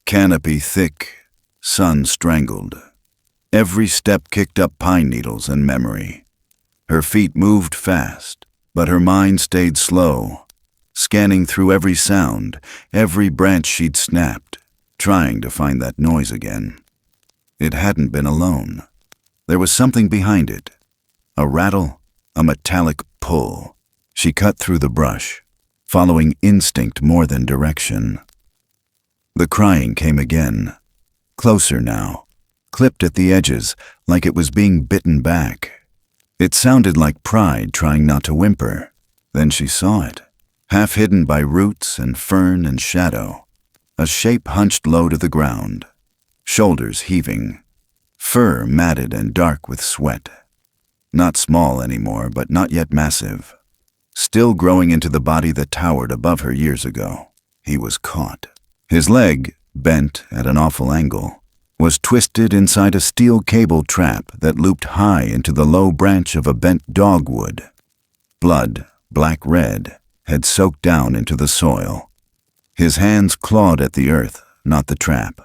Canopy thick, sun strangled. Every step kicked up pine needles and memory. Her feet moved fast, but her mind stayed slow, scanning through every sound, every branch she'd snapped, trying to find that noise again. It hadn't been alone. There was something behind it. A rattle, a metallic pull. She cut through the brush, following instinct more than direction. The crying came again, closer now, clipped at the edges like it was being bitten back. It sounded like pride trying not to whimper. Then she saw it, half hidden by roots and fern and shadow, a shape hunched low to the ground, shoulders heaving, fur matted and dark with sweat. Not small anymore, but not yet massive. Still growing into the body that towered above her years ago. He was caught. His leg, bent at an awful angle, was twisted inside a steel cable trap that looped high into the low branch of a bent dogwood. Blood, black-red, had soaked down into the soil. His hands clawed at the earth, not the trap,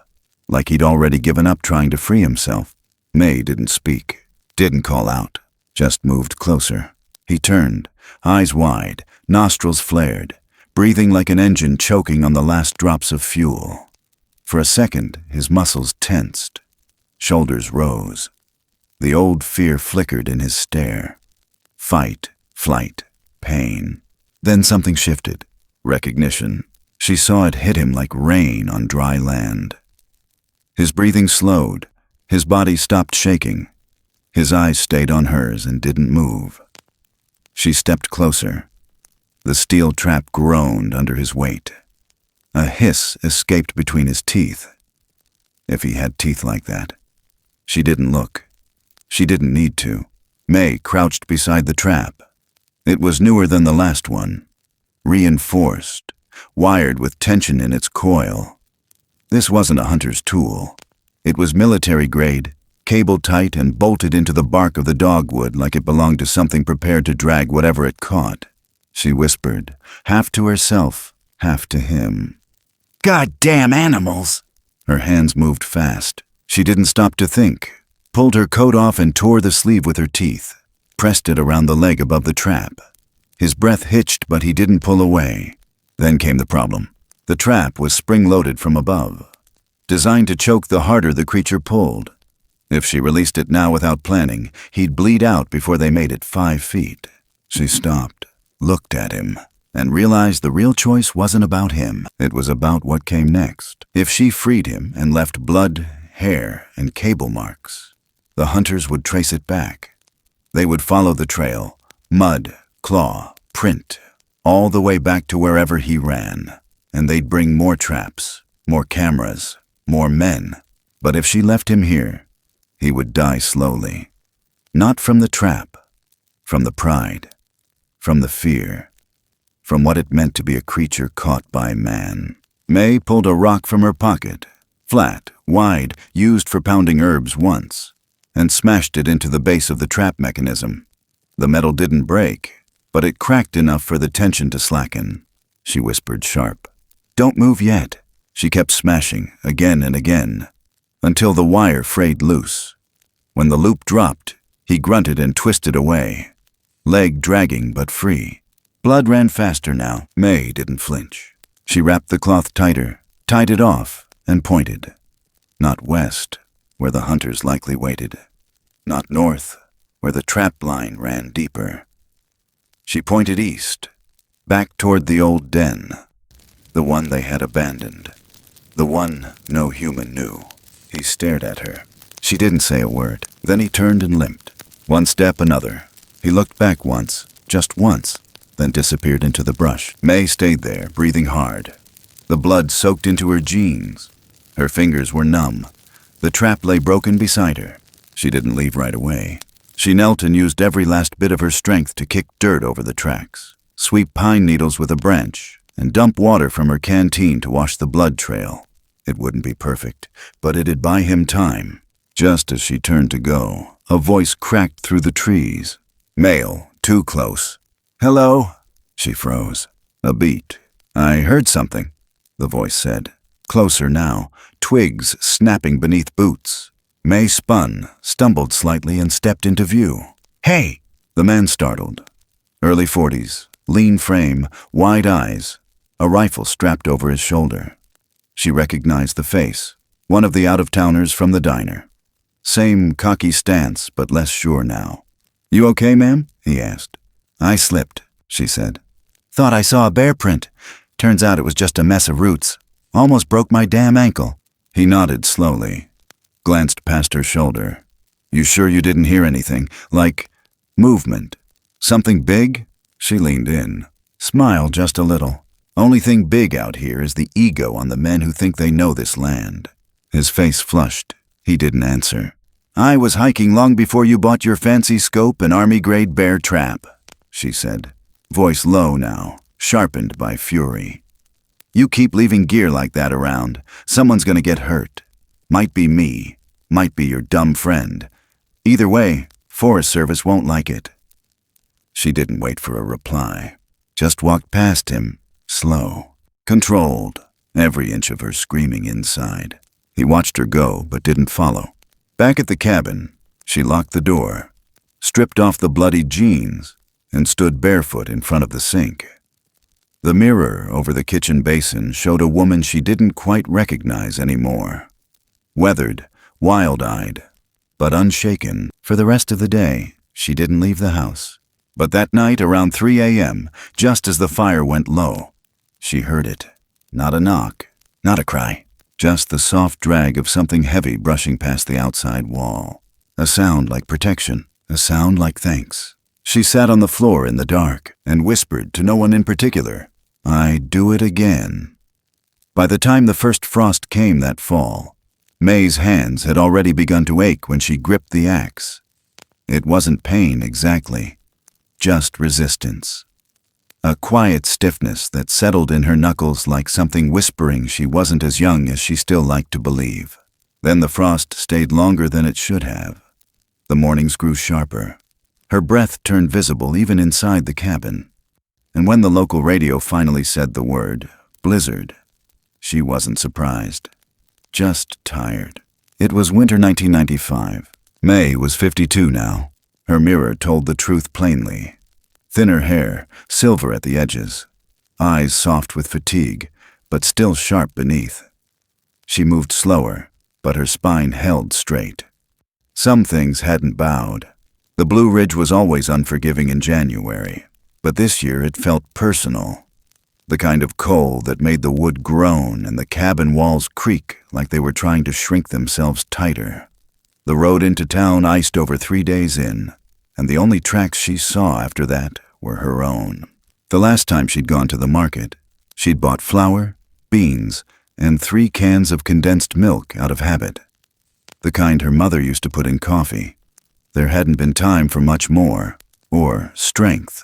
like he'd already given up trying to free himself. Mae didn't speak, didn't call out, just moved closer. He turned, eyes wide, nostrils flared, breathing like an engine choking on the last drops of fuel. For a second, his muscles tensed. Shoulders rose. The old fear flickered in his stare. Fight, flight, pain. Then something shifted. Recognition. She saw it hit him like rain on dry land. His breathing slowed. His body stopped shaking. His eyes stayed on hers and didn't move. She stepped closer. The steel trap groaned under his weight. A hiss escaped between his teeth. If he had teeth like that. She didn't look. She didn't need to. Mae crouched beside the trap. It was newer than the last one. Reinforced, wired with tension in its coil. This wasn't a hunter's tool. It was military-grade, cable-tight and bolted into the bark of the dogwood like it belonged to something prepared to drag whatever it caught. She whispered, half to herself, half to him. "Goddamn animals!" Her hands moved fast. She didn't stop to think. Pulled her coat off and tore the sleeve with her teeth. Pressed it around the leg above the trap. His breath hitched, but he didn't pull away. Then came the problem. The trap was spring-loaded from above, designed to choke the harder the creature pulled. If she released it now without planning, he'd bleed out before they made it 5 feet. She stopped, looked at him, and realized the real choice wasn't about him. It was about what came next. If she freed him and left blood, hair, and cable marks, the hunters would trace it back. They would follow the trail, mud, claw, print, all the way back to wherever he ran. And they'd bring more traps, more cameras, more men. But if she left him here, he would die slowly. Not from the trap, from the pride, from the fear, from what it meant to be a creature caught by man. Mae pulled a rock from her pocket, flat, wide, used for pounding herbs once, and smashed it into the base of the trap mechanism. The metal didn't break, but it cracked enough for the tension to slacken. She whispered sharp, "Don't move yet." She kept smashing, again and again, until the wire frayed loose. When the loop dropped, he grunted and twisted away, leg dragging but free. Blood ran faster now. Mae didn't flinch. She wrapped the cloth tighter, tied it off, and pointed. Not west, where the hunters likely waited. Not north, where the trap line ran deeper. She pointed east, back toward the old den, the one they had abandoned, the one no human knew. He stared at her. She didn't say a word. Then he turned and limped. One step, another. He looked back once, just once, then disappeared into the brush. Mae stayed there, breathing hard. The blood soaked into her jeans. Her fingers were numb. The trap lay broken beside her. She didn't leave right away. She knelt and used every last bit of her strength to kick dirt over the tracks, sweep pine needles with a branch, and dump water from her canteen to wash the blood trail. It wouldn't be perfect, but it'd buy him time. Just as she turned to go, a voice cracked through the trees. Male, too close. "Hello?" She froze. A beat. "I heard something," the voice said. Closer now, twigs snapping beneath boots. Mae spun, stumbled slightly, and stepped into view. "Hey!" The man startled. Early 40s, lean frame, wide eyes, a rifle strapped over his shoulder. She recognized the face, one of the out-of-towners from the diner. Same cocky stance, but less sure now. "You okay, ma'am?" he asked. "I slipped," she said. "Thought I saw a bear print. Turns out it was just a mess of roots. Almost broke my damn ankle." He nodded slowly, glanced past her shoulder. "You sure you didn't hear anything? Like movement? Something big?" She leaned in. "Smile just a little. Only thing big out here is the ego on the men who think they know this land." His face flushed. He didn't answer. "I was hiking long before you bought your fancy scope and army-grade bear trap," she said, voice low now, sharpened by fury. "You keep leaving gear like that around, someone's gonna get hurt. Might be me, might be your dumb friend. Either way, Forest Service won't like it." She didn't wait for a reply, just walked past him, slow, controlled, every inch of her screaming inside. He watched her go, but didn't follow. Back at the cabin, she locked the door, stripped off the bloody jeans, and stood barefoot in front of the sink. The mirror over the kitchen basin showed a woman she didn't quite recognize anymore. Weathered, wild-eyed, but unshaken. For the rest of the day, she didn't leave the house. But that night, around 3 a.m., just as the fire went low, she heard it. Not a knock, not a cry, just the soft drag of something heavy brushing past the outside wall. A sound like protection, a sound like thanks. She sat on the floor in the dark and whispered to no one in particular, "I'd do it again." By the time the first frost came that fall, Mae's hands had already begun to ache when she gripped the axe. It wasn't pain exactly, just resistance. A quiet stiffness that settled in her knuckles like something whispering she wasn't as young as she still liked to believe. Then the frost stayed longer than it should have. The mornings grew sharper. Her breath turned visible even inside the cabin. And when the local radio finally said the word, blizzard, she wasn't surprised. Just tired. It was winter 1995. Mae was 52 now. Her mirror told the truth plainly. Thinner hair, silver at the edges. Eyes soft with fatigue, but still sharp beneath. She moved slower, but her spine held straight. Some things hadn't bowed. The Blue Ridge was always unforgiving in January, but this year it felt personal. The kind of cold that made the wood groan and the cabin walls creak like they were trying to shrink themselves tighter. The road into town iced over 3 days in, and the only tracks she saw after that were her own. The last time she'd gone to the market, she'd bought flour, beans, and 3 cans of condensed milk out of habit. The kind her mother used to put in coffee. There hadn't been time for much more, or strength.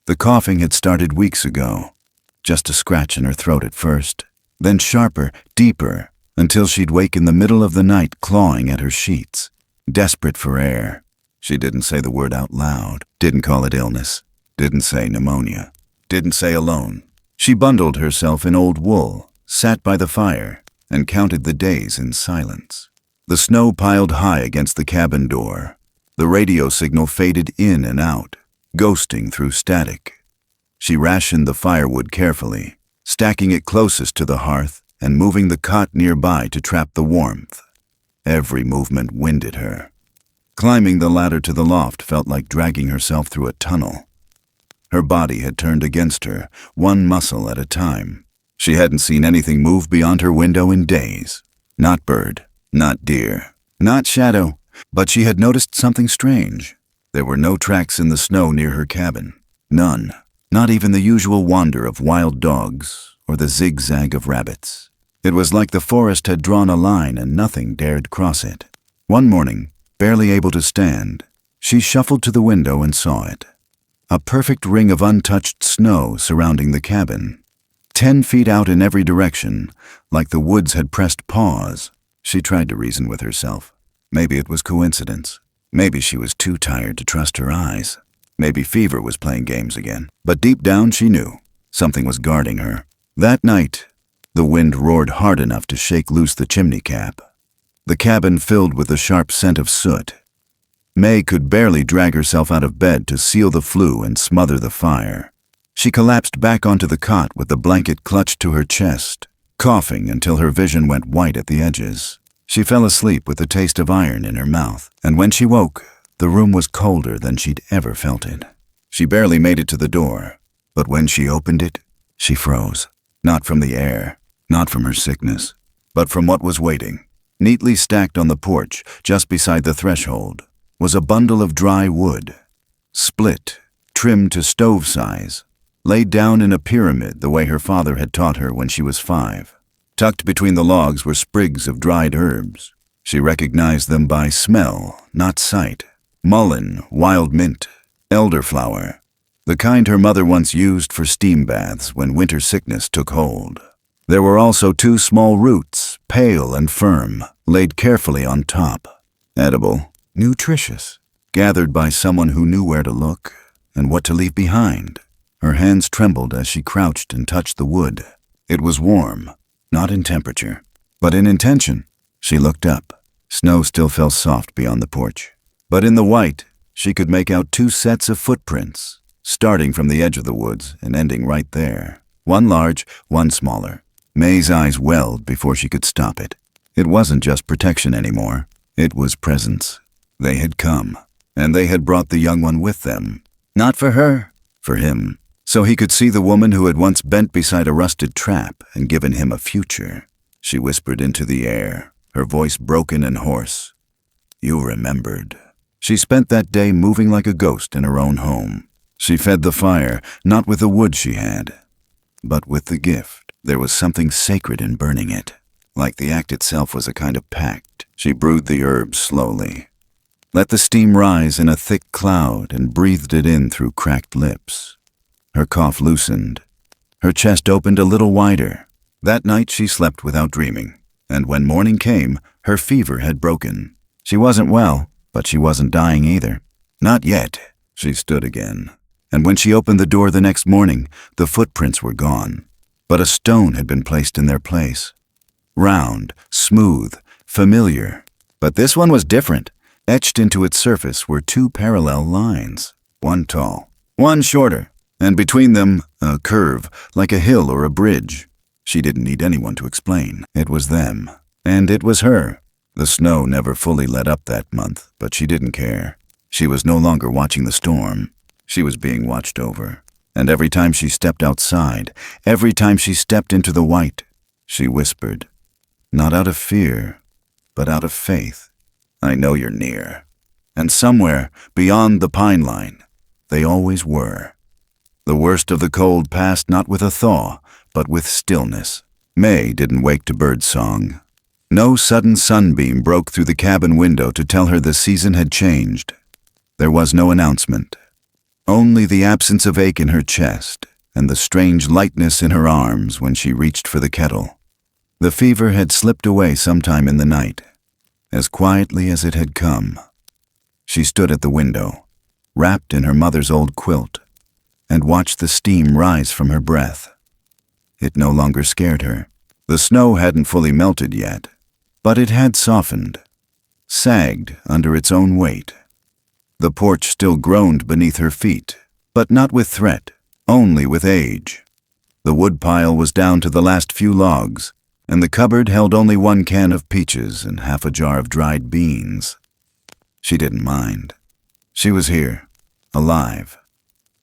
The coughing had started weeks ago. Just a scratch in her throat at first, then sharper, deeper, until she'd wake in the middle of the night clawing at her sheets, desperate for air. She didn't say the word out loud, didn't call it illness, didn't say pneumonia, didn't say alone. She bundled herself in old wool, sat by the fire, and counted the days in silence. The snow piled high against the cabin door. The radio signal faded in and out, ghosting through static. She rationed the firewood carefully, stacking it closest to the hearth and moving the cot nearby to trap the warmth. Every movement winded her. Climbing the ladder to the loft felt like dragging herself through a tunnel. Her body had turned against her, one muscle at a time. She hadn't seen anything move beyond her window in days. Not bird, not deer, not shadow, but she had noticed something strange. There were no tracks in the snow near her cabin. None. Not even the usual wander of wild dogs or the zigzag of rabbits. It was like the forest had drawn a line and nothing dared cross it. One morning, barely able to stand, she shuffled to the window and saw it. A perfect ring of untouched snow surrounding the cabin. 10 feet out in every direction, like the woods had pressed pause. She tried to reason with herself. Maybe it was coincidence. Maybe she was too tired to trust her eyes. Maybe fever was playing games again. But deep down she knew something was guarding her. That night, the wind roared hard enough to shake loose the chimney cap. The cabin filled with the sharp scent of soot. Mae could barely drag herself out of bed to seal the flue and smother the fire. She collapsed back onto the cot with the blanket clutched to her chest, coughing until her vision went white at the edges. She fell asleep with the taste of iron in her mouth, and when she woke, the room was colder than she'd ever felt it. She barely made it to the door, but when she opened it, she froze. Not from the air, not from her sickness, but from what was waiting. Neatly stacked on the porch, just beside the threshold, was a bundle of dry wood. Split, trimmed to stove size, laid down in a pyramid the way her father had taught her when she was 5. Tucked between the logs were sprigs of dried herbs. She recognized them by smell, not sight. Mullein, wild mint, elderflower, the kind her mother once used for steam baths when winter sickness took hold. There were also 2 small roots, pale and firm, laid carefully on top. Edible, nutritious, gathered by someone who knew where to look and what to leave behind. Her hands trembled as she crouched and touched the wood. It was warm, not in temperature, but in intention. She looked up. Snow still fell soft beyond the porch. But in the white, she could make out 2 sets of footprints, starting from the edge of the woods and ending right there. One large, one smaller. Mae's eyes welled before she could stop it. It wasn't just protection anymore. It was presence. They had come, and they had brought the young one with them. Not for her, for him. So he could see the woman who had once bent beside a rusted trap and given him a future. She whispered into the air, her voice broken and hoarse. You remembered. She spent that day moving like a ghost in her own home. She fed the fire, not with the wood she had, but with the gift. There was something sacred in burning it. Like the act itself was a kind of pact. She brewed the herbs slowly, let the steam rise in a thick cloud and breathed it in through cracked lips. Her cough loosened. Her chest opened a little wider. That night she slept without dreaming, and when morning came, her fever had broken. She wasn't well, but she wasn't dying either. Not yet. She stood again, and when she opened the door the next morning, the footprints were gone, but a stone had been placed in their place. Round, smooth, familiar. But this one was different. Etched into its surface were 2 parallel lines, one tall, one shorter, and between them a curve, like a hill or a bridge. She didn't need anyone to explain. It was them, and it was her. The snow never fully let up that month, but she didn't care. She was no longer watching the storm. She was being watched over. And every time she stepped outside, every time she stepped into the white, she whispered, not out of fear, but out of faith, I know you're near. And somewhere, beyond the pine line, they always were. The worst of the cold passed not with a thaw, but with stillness. Mae didn't wake to birdsong. No sudden sunbeam broke through the cabin window to tell her the season had changed. There was no announcement. Only the absence of ache in her chest and the strange lightness in her arms when she reached for the kettle. The fever had slipped away sometime in the night, as quietly as it had come. She stood at the window, wrapped in her mother's old quilt, and watched the steam rise from her breath. It no longer scared her. The snow hadn't fully melted yet, but it had softened, sagged under its own weight. The porch still groaned beneath her feet, but not with threat, only with age. The woodpile was down to the last few logs, and the cupboard held only 1 can of peaches and half a jar of dried beans. She didn't mind. She was here, alive,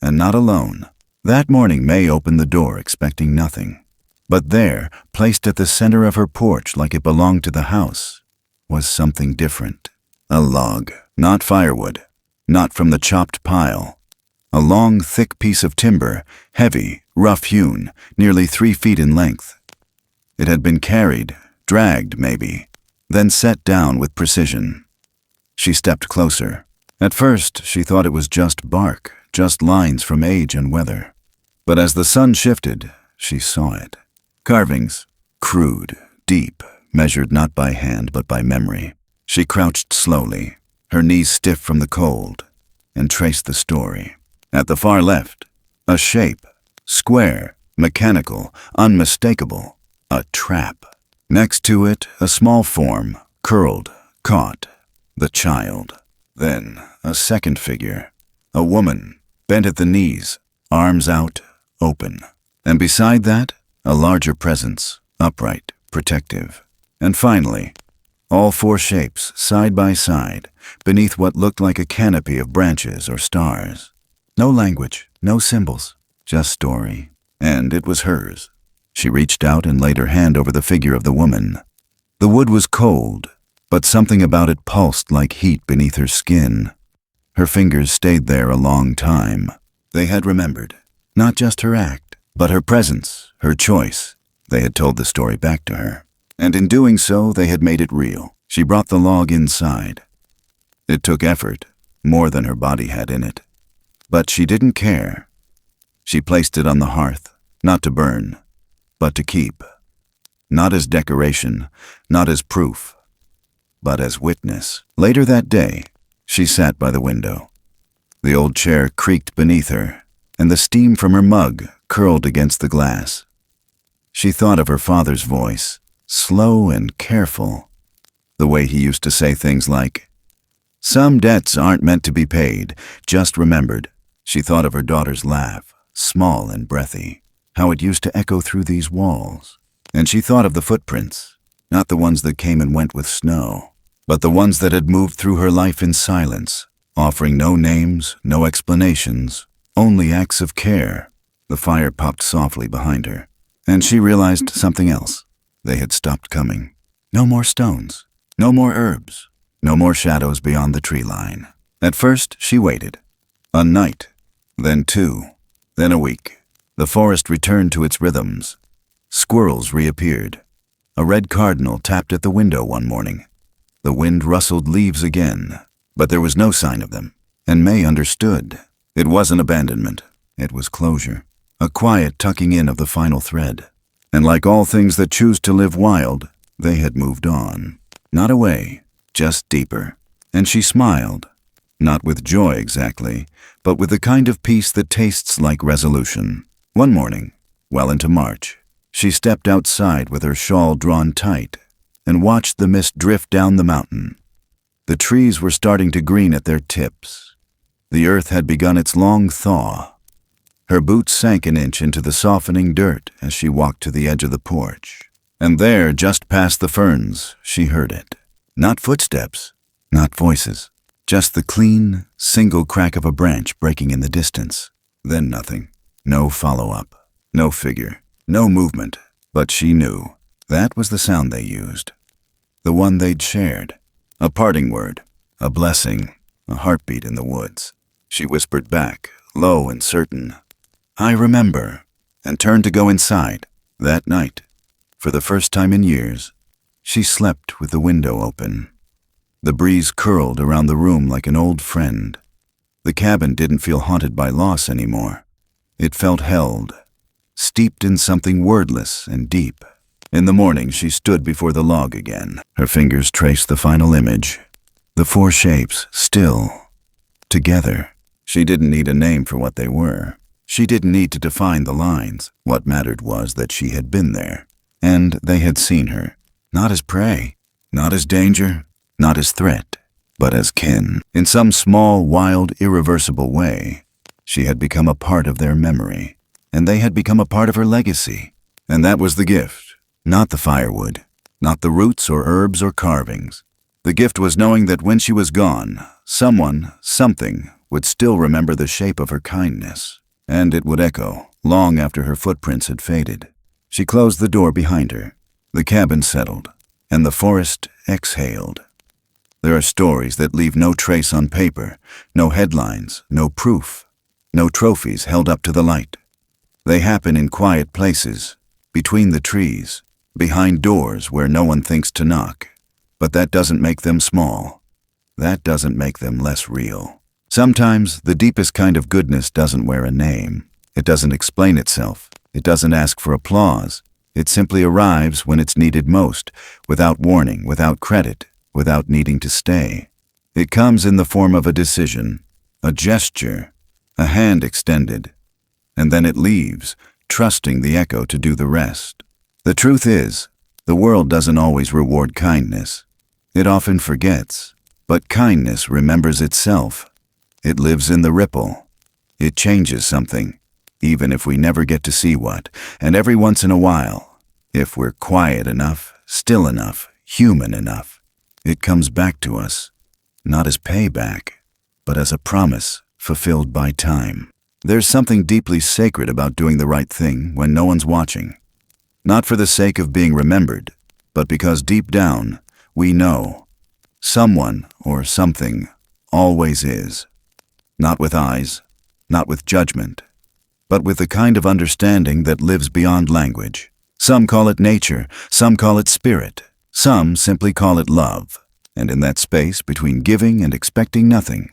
and not alone. That morning, Mae opened the door expecting nothing. But there, placed at the center of her porch like it belonged to the house, was something different. A log, not firewood, not from the chopped pile. A long, thick piece of timber, heavy, rough-hewn, nearly 3 feet in length. It had been carried, dragged maybe, then set down with precision. She stepped closer. At first, she thought it was just bark, just lines from age and weather. But as the sun shifted, she saw it. Carvings, crude, deep, measured not by hand but by memory. She crouched slowly, her knees stiff from the cold, and traced the story. At the far left, a shape, square, mechanical, unmistakable, a trap. Next to it, a small form, curled, caught, the child. Then, a second figure, a woman, bent at the knees, arms out, open. And beside that, a larger presence, upright, protective. And finally, all 4 shapes, side by side, beneath what looked like a canopy of branches or stars. No language, no symbols, just story. And it was hers. She reached out and laid her hand over the figure of the woman. The wood was cold, but something about it pulsed like heat beneath her skin. Her fingers stayed there a long time. They had remembered, not just her act, but her presence, her choice. They had told the story back to her. And in doing so, they had made it real. She brought the log inside. It took effort, more than her body had in it. But she didn't care. She placed it on the hearth, not to burn, but to keep. Not as decoration, not as proof, but as witness. Later that day, she sat by the window. The old chair creaked beneath her, and the steam from her mug curled against the glass. She thought of her father's voice, slow and careful, the way he used to say things like, "Some debts aren't meant to be paid, just remembered." She thought of her daughter's laugh, small and breathy, how it used to echo through these walls. And she thought of the footprints, not the ones that came and went with snow, but the ones that had moved through her life in silence, offering no names, no explanations, only acts of care. The fire popped softly behind her, and she realized something else. They had stopped coming. No more stones, no more herbs, no more shadows beyond the tree line. At first, she waited. A night, then 2, then a week. The forest returned to its rhythms. Squirrels reappeared. A red cardinal tapped at the window one morning. The wind rustled leaves again, but there was no sign of them. And Mae understood. It wasn't abandonment. It was closure. A quiet tucking in of the final thread. And like all things that choose to live wild, they had moved on. Not away, just deeper. And she smiled. Not with joy exactly, but with the kind of peace that tastes like resolution. One morning, well into March, she stepped outside with her shawl drawn tight and watched the mist drift down the mountain. The trees were starting to green at their tips. The earth had begun its long thaw. Her boots sank an inch into the softening dirt as she walked to the edge of the porch. And there, just past the ferns, she heard it. Not footsteps, not voices, just the clean, single crack of a branch breaking in the distance. Then nothing. No follow-up, no figure, no movement. But she knew. That was the sound they used. The one they'd shared. A parting word, a blessing, a heartbeat in the woods. She whispered back, low and certain, "I remember," and turned to go inside. That night, for the first time in years, she slept with the window open. The breeze curled around the room like an old friend. The cabin didn't feel haunted by loss anymore. It felt held, steeped in something wordless and deep. In the morning, she stood before the log again. Her fingers traced the final image. The 4 shapes, still, together. She didn't need a name for what they were. She didn't need to define the lines. What mattered was that she had been there. And they had seen her. Not as prey, not as danger, not as threat, but as kin. In some small, wild, irreversible way, She had become a part of their memory, and they had become a part of her legacy. And that was the gift, not the firewood, not the roots or herbs or carvings. The gift was knowing that when she was gone, someone, something, would still remember the shape of her kindness, and it would echo long after her footprints had faded. She closed the door behind her. The cabin settled, and the forest exhaled. There are stories that leave no trace on paper, no headlines, no proof, no trophies held up to the light. They happen in quiet places, between the trees, behind doors where no one thinks to knock. But that doesn't make them small. That doesn't make them less real. Sometimes the deepest kind of goodness doesn't wear a name. It doesn't explain itself. It doesn't ask for applause. It simply arrives when it's needed most, without warning, without credit, without needing to stay. It comes in the form of a decision, a gesture, a hand extended, and then it leaves, trusting the echo to do the rest. The truth is, the world doesn't always reward kindness. It often forgets, but kindness remembers itself. It lives in the ripple. It changes something, even if we never get to see what, and every once in a while, if we're quiet enough, still enough, human enough, it comes back to us, not as payback, but as a promise fulfilled by time. There's something deeply sacred about doing the right thing when no one's watching. Not for the sake of being remembered, but because deep down, we know someone or something always is. Not with eyes, not with judgment, but with the kind of understanding that lives beyond language. Some call it nature, some call it spirit, some simply call it love. And in that space between giving and expecting nothing,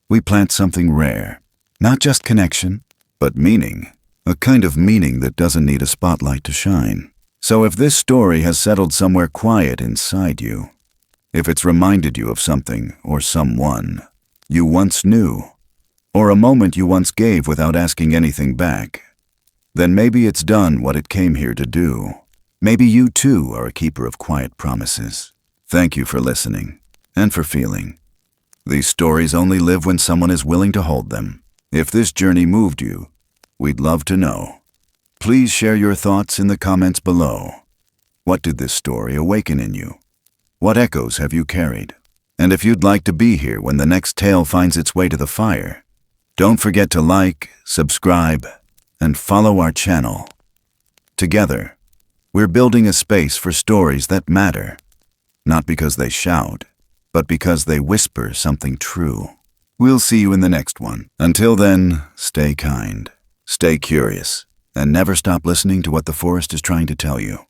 we plant something rare. Not just connection, but meaning. A kind of meaning that doesn't need a spotlight to shine. So if this story has settled somewhere quiet inside you, if it's reminded you of something or someone you once knew, or a moment you once gave without asking anything back, then maybe it's done what it came here to do. Maybe you too are a keeper of quiet promises. Thank you for listening and for feeling. These stories only live when someone is willing to hold them. If this journey moved you, we'd love to know. Please share your thoughts in the comments below. What did this story awaken in you? What echoes have you carried? And if you'd like to be here when the next tale finds its way to the fire, don't forget to like, subscribe, and follow our channel. Together, we're building a space for stories that matter, not because they shout, but because they whisper something true. We'll see you in the next one. Until then, stay kind, stay curious, and never stop listening to what the forest is trying to tell you.